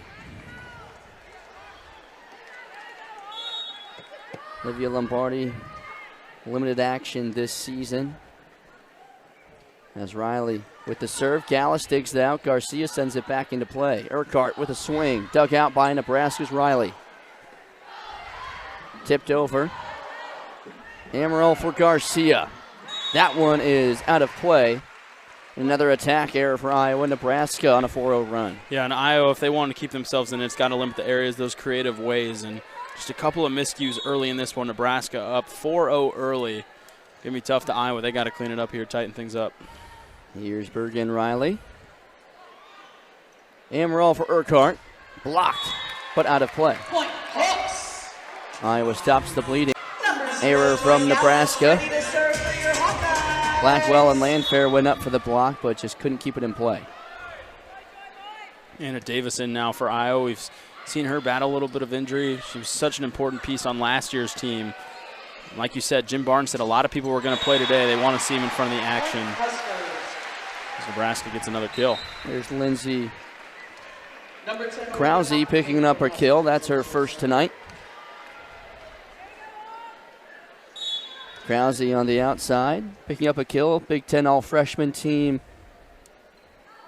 Olivia Lombardi, limited action this season. As Riley with the serve, Gallus digs it out. Garcia sends it back into play. Urquhart with a swing, dug out by Nebraska's Riley. Tipped over. Amaral for Garcia. That one is out of play. Another attack error for Iowa. Nebraska on a 4-0 run. Yeah, and Iowa, if they want to keep themselves in, it's got to limit the areas, those creative ways, and just a couple of miscues early in this one. Nebraska up 4-0 early. Going to be tough to Iowa. They got to clean it up here, tighten things up. Here's Bergen Riley. Amaral for Urquhart. Blocked, but out of play. Iowa stops the bleeding. Error from Nebraska. Blackwell and Landfair went up for the block, but just couldn't keep it in play. Anna Davison now for Iowa. We've seen her battle a little bit of injury. She was such an important piece on last year's team. Like you said, Jim Barnes said a lot of people were going to play today. They want to see him in front of the action. As Nebraska gets another kill. There's Lindsay Krause picking up her kill. That's her first tonight. Krause on the outside, picking up a kill. Big Ten all-freshman team.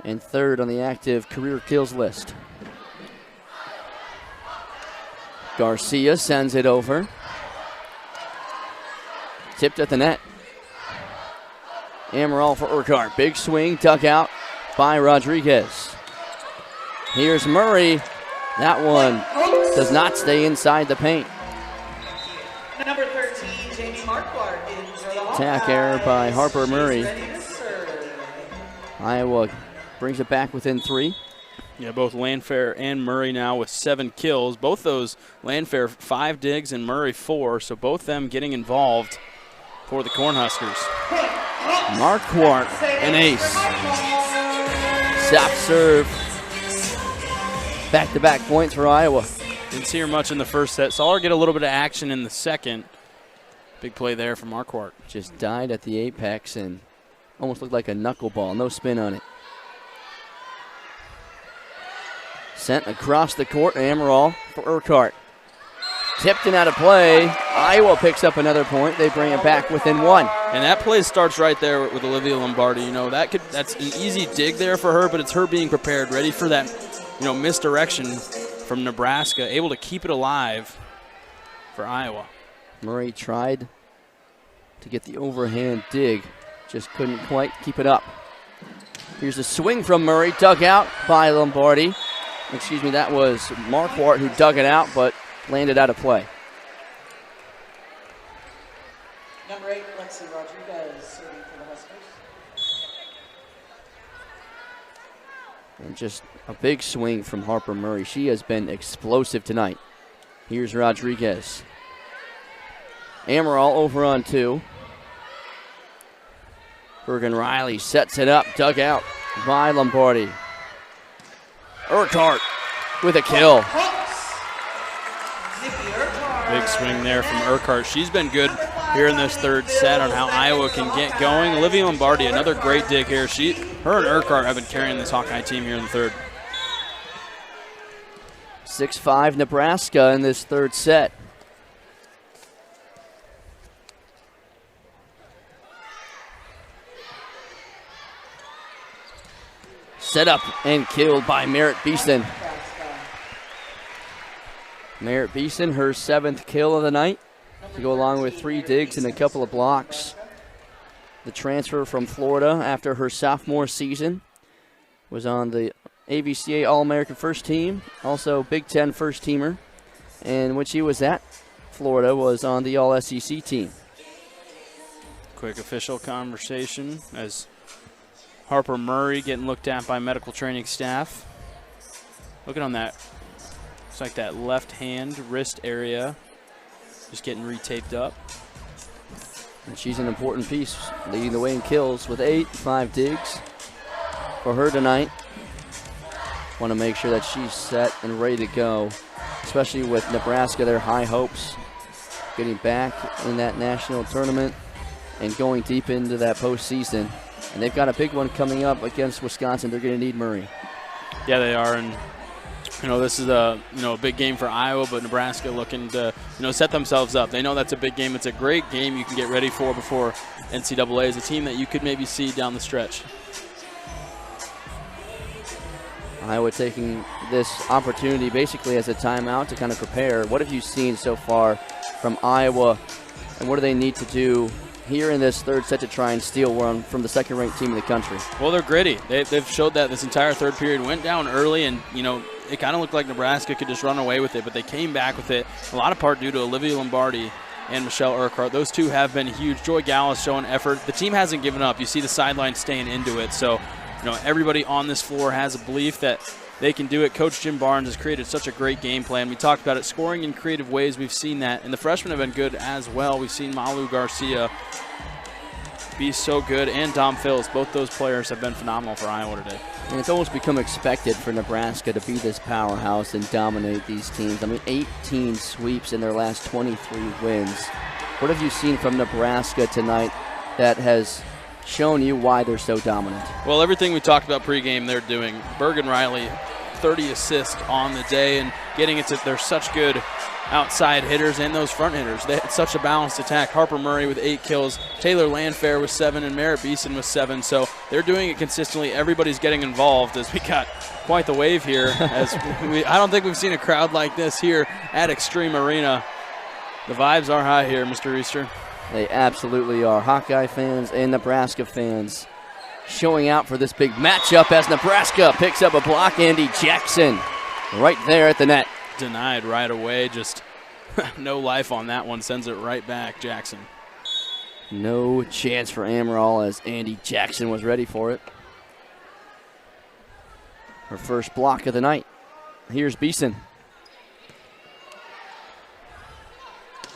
And third on the active career kills list. Garcia sends it over. tipped at the net. Amaral for Urquhart. Big swing, dug out by Rodriguez. Here's Murray. That one does not stay inside the paint. Number 13, Jamie Marquardt in for the Hawkeyes. Attack error by Harper Murray. Ready to serve. Iowa brings it back within 3. Yeah, both Landfair and Murray now with 7 kills. Both those, Landfair 5 digs and Murray 4, so both them getting involved for the Cornhuskers. Marquardt, an ace. Stop serve. Back-to-back points for Iowa. Didn't see her much in the first set. Saw her get a little bit of action in the second. Big play there from Marquardt. Just died at the apex and almost looked like a knuckleball. No spin on it. Sent across the court. Amaral for Urquhart. Tipped and out of play. Iowa picks up another point. They bring it back within 1. And that play starts right there with Olivia Lombardi. You know, that's an easy dig there for her, but it's her being prepared, ready for that, misdirection from Nebraska, able to keep it alive for Iowa. Murray tried to get the overhand dig, just couldn't quite keep it up. Here's a swing from Murray, dug out by Lombardi. Excuse me, that was Marquardt who dug it out, but landed out of play. Number 8, Lexi Rodriguez serving for the Huskers. And just a big swing from Harper Murray. She has been explosive tonight. Here's Rodriguez. Amaral over on 2. Bergen Riley sets it up, dug out by Lombardi. Urquhart with a kill. Big swing there from Urquhart. She's been good here in this third set on how Iowa can get going. Olivia Lombardi, another great dig here. Her and Urquhart have been carrying this Hawkeye team here in the third. 6-5 Nebraska in this third set. Set up and killed by Merritt Beeson. Merritt Beeson, her 7th kill of the night, to go along with 3 digs and a couple of blocks. The transfer from Florida after her sophomore season was on the AVCA All-American first team, also Big Ten first teamer. And when she was at Florida, was on the All-SEC team. Quick official conversation as Harper Murray getting looked at by medical training staff. Looking on that, it's like that left hand wrist area, just getting retaped up. And she's an important piece, leading the way in kills with 5 digs for her tonight. Want to make sure that she's set and ready to go, especially with Nebraska, their high hopes, getting back in that national tournament and going deep into that postseason. And they've got a big one coming up against Wisconsin. They're going to need Murray. Yeah, they are. And, this is a big game for Iowa, but Nebraska looking to, set themselves up. They know that's a big game. It's a great game you can get ready for before NCAA is a team that you could maybe see down the stretch. Iowa taking this opportunity basically as a timeout to kind of prepare. What have you seen so far from Iowa, and what do they need to do here in this third set to try and steal one from the second-ranked team in the country? Well, they're gritty. They've showed that this entire third period. Went down early, and, it kind of looked like Nebraska could just run away with it, but they came back with it, a lot of part due to Olivia Lombardi and Michelle Urquhart. Those two have been huge. Joy Gallus showing effort. The team hasn't given up. You see the sideline staying into it. So, everybody on this floor has a belief that they can do it. Coach Jim Barnes has created such a great game plan. We talked about it, scoring in creative ways. We've seen that. And the freshmen have been good as well. We've seen Malu Garcia be so good, and Dom Phillips. Both those players have been phenomenal for Iowa today. And it's almost become expected for Nebraska to be this powerhouse and dominate these teams. 18 sweeps in their last 23 wins. What have you seen from Nebraska tonight that has shown you why they're so dominant? Well, everything we talked about pregame, they're doing. Bergen Riley, 30 assists on the day, and getting it to, they're such good outside hitters and those front hitters. They had such a balanced attack. Harper Murray with 8 kills, Taylor Landfair with 7, and Merritt Beeson with 7. So they're doing it consistently. Everybody's getting involved as we got quite the wave here. I don't think we've seen a crowd like this here at Extreme Arena. The vibes are high here, Mr. Easter. They absolutely are. Hawkeye fans and Nebraska fans showing out for this big matchup as Nebraska picks up a block. Andy Jackson right there at the net. Denied right away. Just no life on that one. Sends it right back, Jackson. No chance for Amaral as Andy Jackson was ready for it. Her first block of the night. Here's Beeson.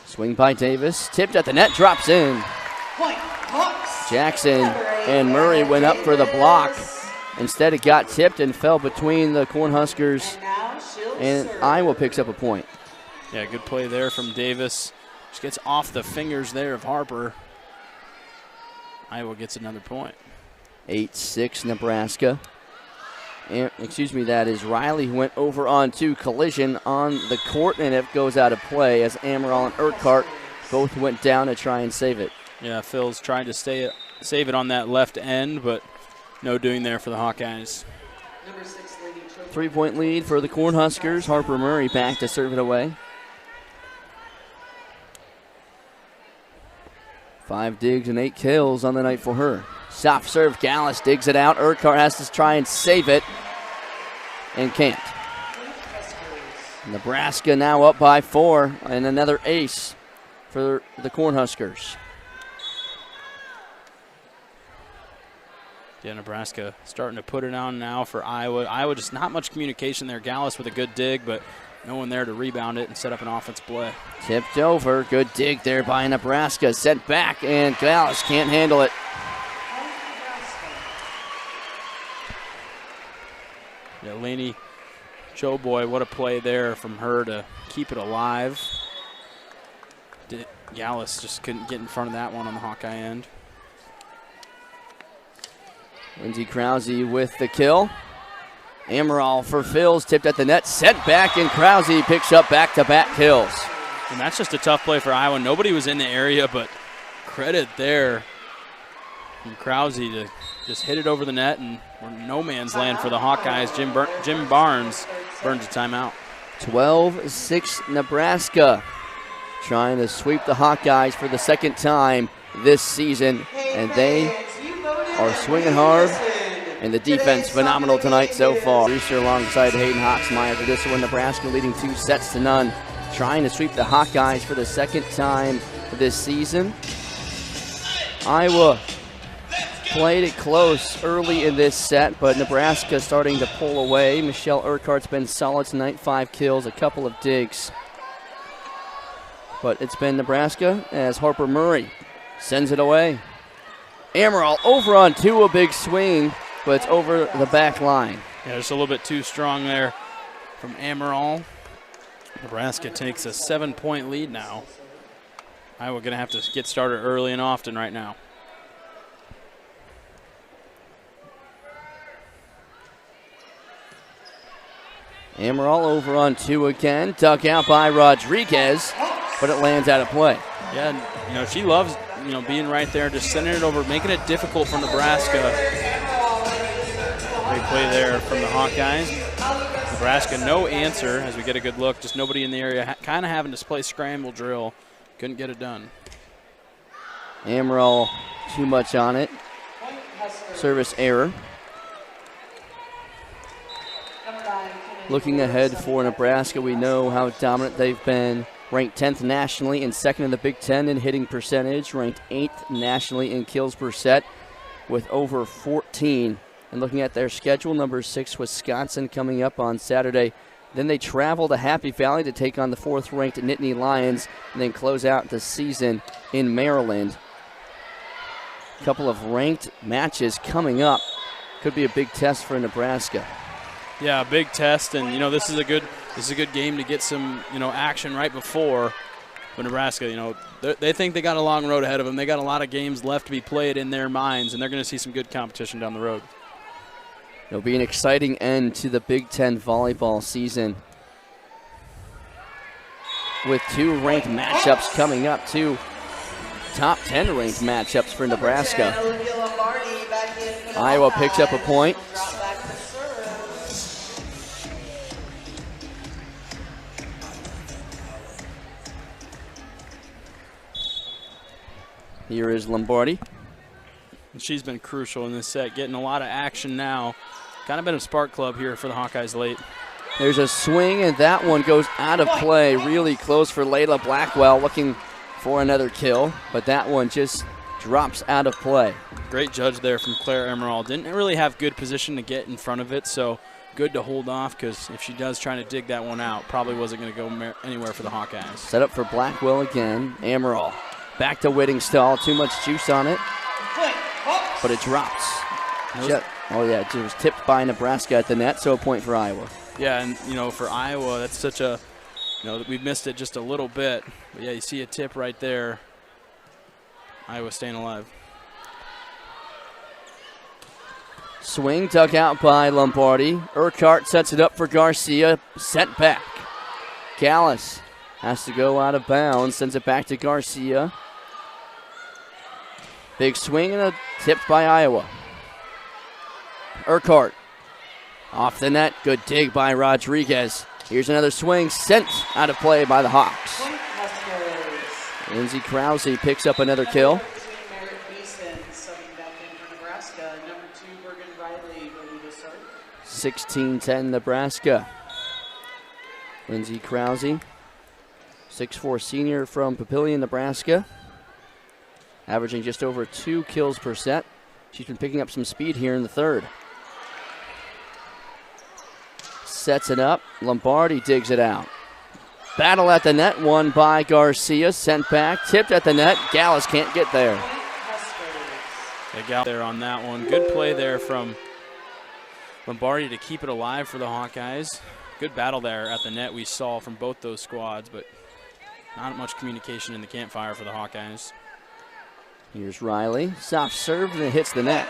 Swing by Davis. Tipped at the net. Drops in. Jackson and Murray went up for the block. Instead, it got tipped and fell between the Cornhuskers. And Iowa picks up a point. Yeah, good play there from Davis. Just gets off the fingers there of Harper. Iowa gets another point. 8-6 Nebraska. And, that is Riley who went over on two. Collision on the court, and it goes out of play as Amaral and Urquhart both went down to try and save it. Yeah, Phil's trying to save it on that left end, but no doing there for the Hawkeyes. 3-point lead for the Cornhuskers. Harper Murray back to serve it away. 5 digs and 8 kills on the night for her. Soft serve, Gallus digs it out. Urquhart has to try and save it and can't. Nebraska now up by 4 and another ace for the Cornhuskers. Yeah, Nebraska starting to put it on now for Iowa. Iowa just not much communication there. Gallus with a good dig, but no one there to rebound it and set up an offense play. Tipped over. Good dig there by Nebraska. Sent back, and Gallus can't handle it. Yeah, Laney Choboy, what a play there from her to keep it alive. Gallus just couldn't get in front of that one on the Hawkeye end. Lindsey Krause with the kill. Amaral for Phils, tipped at the net, sent back, and Krause picks up back-to-back kills. And that's just a tough play for Iowa. Nobody was in the area, but credit there from Krause to just hit it over the net, and we're no man's land for the Hawkeyes. Jim Barnes burns a timeout. 12-6 Nebraska, trying to sweep the Hawkeyes for the second time this season, and they are swinging hard. And the defense phenomenal tonight so far. Reeser alongside Hayden Hawksmeyer for this one. Nebraska leading 2-0, trying to sweep the Hawkeyes for the second time this season. Iowa played it close early in this set, but Nebraska starting to pull away. Michelle Urquhart's been solid tonight, 5 kills, a couple of digs. But it's been Nebraska as Harper Murray sends it away. Amaral over on 2, a big swing, but it's over the back line. Yeah, just a little bit too strong there from Amaral. Nebraska takes a 7-point lead now. Iowa going to have to get started early and often right now. Amaral over on 2 again, dug out by Rodriguez, but it lands out of play. Yeah, she loves, being right there, just sending it over, making it difficult for Nebraska. Great play there from the Hawkeyes. Nebraska, no answer as we get a good look. Just nobody in the area, kind of having to play scramble drill. Couldn't get it done. Amaral too much on it. Service error. Looking ahead for Nebraska, we know how dominant they've been. Ranked 10th nationally and 2nd in the Big Ten in hitting percentage. Ranked 8th nationally in kills per set with over 14. And looking at their schedule, number 6, Wisconsin coming up on Saturday. Then they travel to Happy Valley to take on the 4th-ranked Nittany Lions and then close out the season in Maryland. A couple of ranked matches coming up. Could be a big test for Nebraska. Yeah, a big test, and this is a good game to get some action right before. But Nebraska, they think they got a long road ahead of them. They got a lot of games left to be played in their minds, and they're going to see some good competition down the road. It'll be an exciting end to the Big Ten volleyball season, with 2 ranked matchups coming up, 2 top 10 ranked matchups for Nebraska. Iowa picks up a point. Here is Lombardi. She's been crucial in this set, getting a lot of action now. Kind of been a spark club here for the Hawkeyes late. There's a swing, and that one goes out of play. Really close for Layla Blackwell, looking for another kill, but that one just drops out of play. Great judge there from Claire Emerald. Didn't really have good position to get in front of it, so good to hold off, because if she does try to dig that one out, probably wasn't going to go anywhere for the Hawkeyes. Set up for Blackwell again. Emerald back to Whittingstall. Too much juice on it, but it drops. Oh, yeah, it was tipped by Nebraska at the net, so a point for Iowa. Yeah, and, for Iowa, that's such a, we've missed it just a little bit. But, yeah, you see a tip right there. Iowa staying alive. Swing dug out by Lombardi. Urquhart sets it up for Garcia. Sent back. Gallus has to go out of bounds. Sends it back to Garcia. Big swing and a tip by Iowa. Urquhart off the net. Good dig by Rodriguez. Here's another swing. Sent out of play by the Hawks. Lindsey Krause picks up another kill. 16-10 Nebraska. Lindsey Krause, 6'4" senior from Papillion, Nebraska, averaging just over 2 kills per set. She's been picking up some speed here in the third. Sets it up. Lombardi digs it out. Battle at the net, won by Garcia. Sent back, tipped at the net. Gallus can't get there. They got there on that one. Good play there from Lombardi to keep it alive for the Hawkeyes. Good battle there at the net we saw from both those squads, but not much communication in the campfire for the Hawkeyes. Here's Riley. Soft serve, and it hits the net.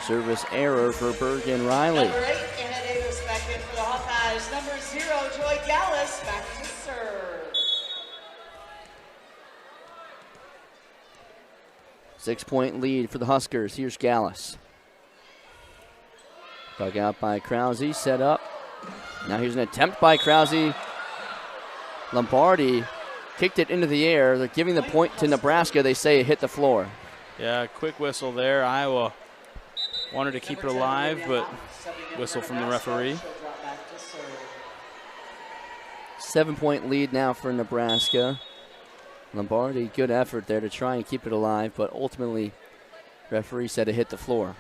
Service error for Bergen Riley. Number 8, Anna Davis back in for the Hawkeyes. Number 0, Joy Gallus back to serve. 6-point lead for the Huskers. Here's Gallus. Dug out by Krause, set up. Now here's an attempt by Krause. Lombardi kicked it into the air. They're giving the point to Nebraska. They say it hit the floor. Yeah, quick whistle there. Iowa wanted to keep it alive, but whistle from the referee. 7-point lead now for Nebraska. Lombardi, good effort there to try and keep it alive, but ultimately, referee said it hit the floor.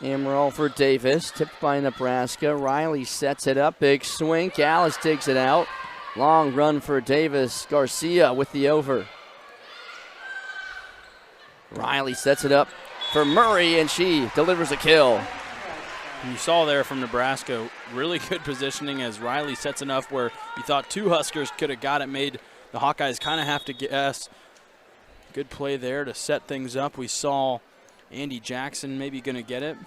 Emerald for Davis, tipped by Nebraska. Riley sets it up, big swing. Gallus digs it out. Long run for Davis. Garcia with the over. Riley sets it up for Murray, and she delivers a kill. You saw there from Nebraska, really good positioning as Riley sets enough where you thought 2 Huskers could have got it, made the Hawkeyes kind of have to guess. Good play there to set things up. We saw Andy Jackson maybe going to get it.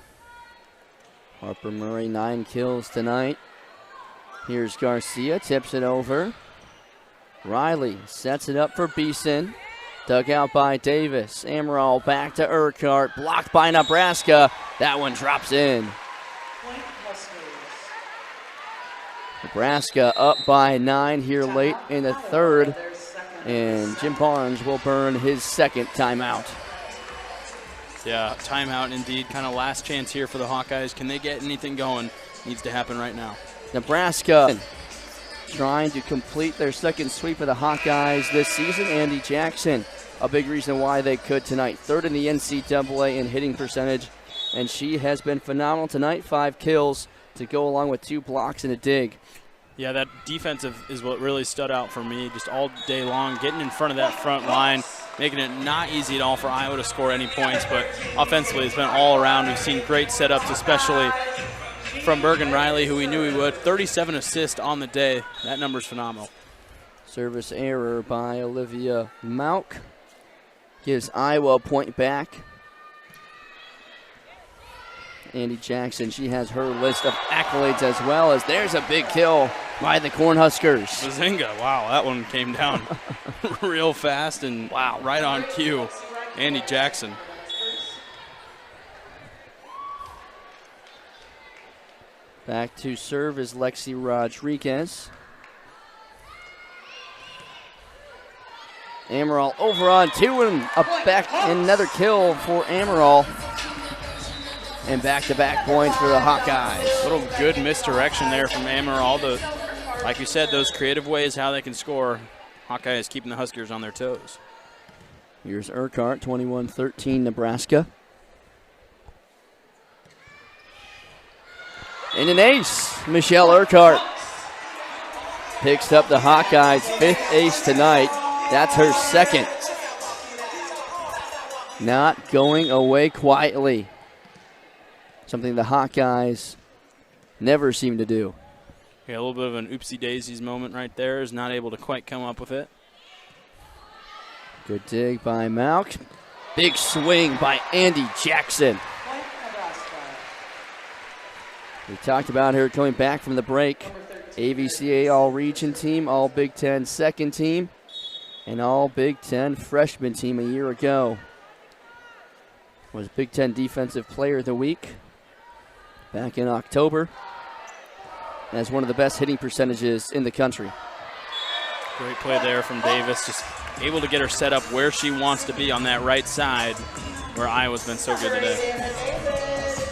Harper Murray, 9 kills tonight. Here's Garcia, tips it over. Riley sets it up for Beeson. Dug out by Davis. Amaral back to Urquhart. Blocked by Nebraska. That one drops in. Nebraska up by 9 here late in the third. And Jim Barnes will burn his second timeout. Yeah, timeout indeed. Kind of last chance here for the Hawkeyes. Can they get anything going? Needs to happen right now. Nebraska trying to complete their second sweep of the Hawkeyes this season. Andy Jackson, a big reason why they could tonight. Third in the NCAA in hitting percentage, and she has been phenomenal tonight. 5 kills to go along with 2 blocks and a dig. Yeah, that defensive is what really stood out for me just all day long, getting in front of that front line, making it not easy at all for Iowa to score any points, but offensively it's been all around. We've seen great setups, especially from Bergen Riley, who we knew he would. 37 assists on the day. That number's phenomenal. Service error by Olivia Mauk gives Iowa a point back. Andy Jackson, she has her list of accolades as well, as there's a big kill by the Cornhuskers. Bazinga, wow, that one came down real fast and wow, right on cue. Andy Jackson. Back to serve is Lexi Rodriguez. Amaral over on two and a back, another kill for Amaral. And back-to-back points for the Hawkeyes. Little good misdirection there from Amaral. Like you said, those creative ways how they can score. Hawkeyes keeping the Huskers on their toes. Here's Urquhart, 21-13 Nebraska. And an ace, Michelle Urquhart picks up the Hawkeyes' 5th ace tonight. That's her 2nd. Not going away quietly. Something the Hawkeyes never seem to do. Yeah, a little bit of an oopsie-daisies moment right there. Is not able to quite come up with it. Good dig by Malk. Big swing by Andy Jackson. We talked about her coming back from the break. AVCA All-Region team, All-Big Ten second team, and All-Big Ten freshman team a year ago. Was Big Ten Defensive Player of the Week back in October. Has one of the best hitting percentages in the country. Great play there from Davis, just able to get her set up where she wants to be on that right side, where Iowa's been so good today.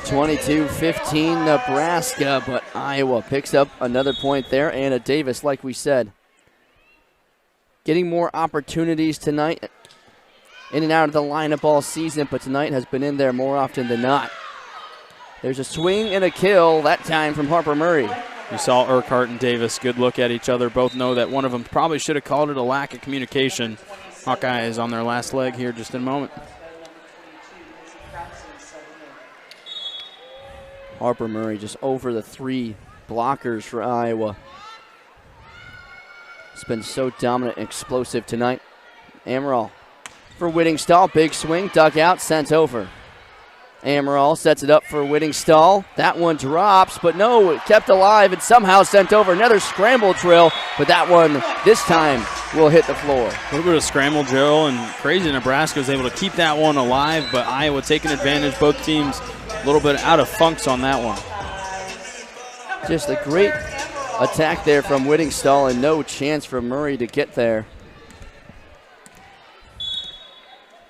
22-15 Nebraska, but Iowa picks up another point there. Anna Davis, like we said, getting more opportunities tonight, in and out of the lineup all season, but tonight has been in there more often than not. There's a swing and a kill, that time from Harper Murray. You saw Urquhart and Davis, good look at each other. Both know that one of them probably should have called it a lack of communication. Hawkeye is on their last leg here just in a moment. Harper Murray just over the 3 blockers for Iowa. It's been so dominant and explosive tonight. Amaral for Whittingstall. Big swing, dug out, sent over. Amaral sets it up for Whittingstall. That one drops, but no, it kept alive and somehow sent over. Another scramble drill, but that one this time will hit the floor. A little bit of scramble drill, and crazy Nebraska was able to keep that one alive, but Iowa taking advantage. Both teams a little bit out of funks on that one. Just a great attack there from Whittingstall and no chance for Murray to get there.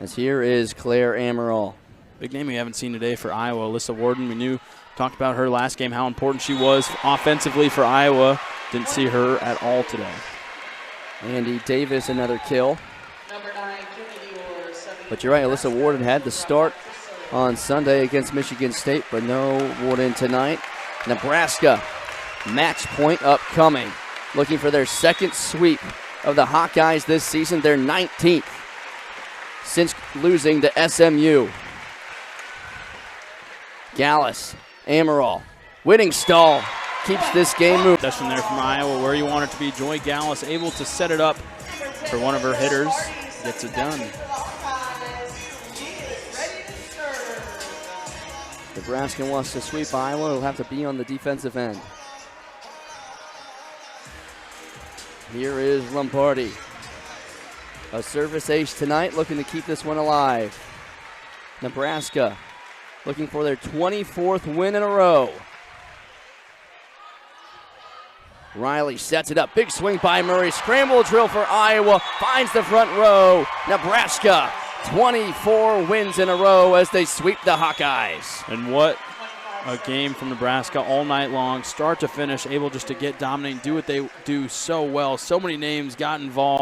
As here is Claire Amaral. Big name we haven't seen today for Iowa. Alyssa Warden, we talked about her last game, how important she was offensively for Iowa. Didn't see her at all today. Andy Davis, another kill. But you're right, Alyssa Warden had the start on Sunday against Michigan State, but no Warden tonight. Nebraska, match point upcoming. Looking for their 2nd sweep of the Hawkeyes this season, their 19th since losing to SMU. Gallus, Amaral, Whittingstall keeps this game moving. Possession there from Iowa, where you want it to be. Joy Gallus able to set it up for one of her hitters. Gets it done. Nebraska wants to sweep Iowa. It'll have to be on the defensive end. Here is Lombardi. A service ace tonight, looking to keep this one alive. Nebraska looking for their 24th win in a row. Riley sets it up. Big swing by Murray. Scramble drill for Iowa. Finds the front row. Nebraska, 24 wins in a row as they sweep the Hawkeyes. And what a game from Nebraska all night long, start to finish, able just to get dominating, do what they do so well. So many names got involved.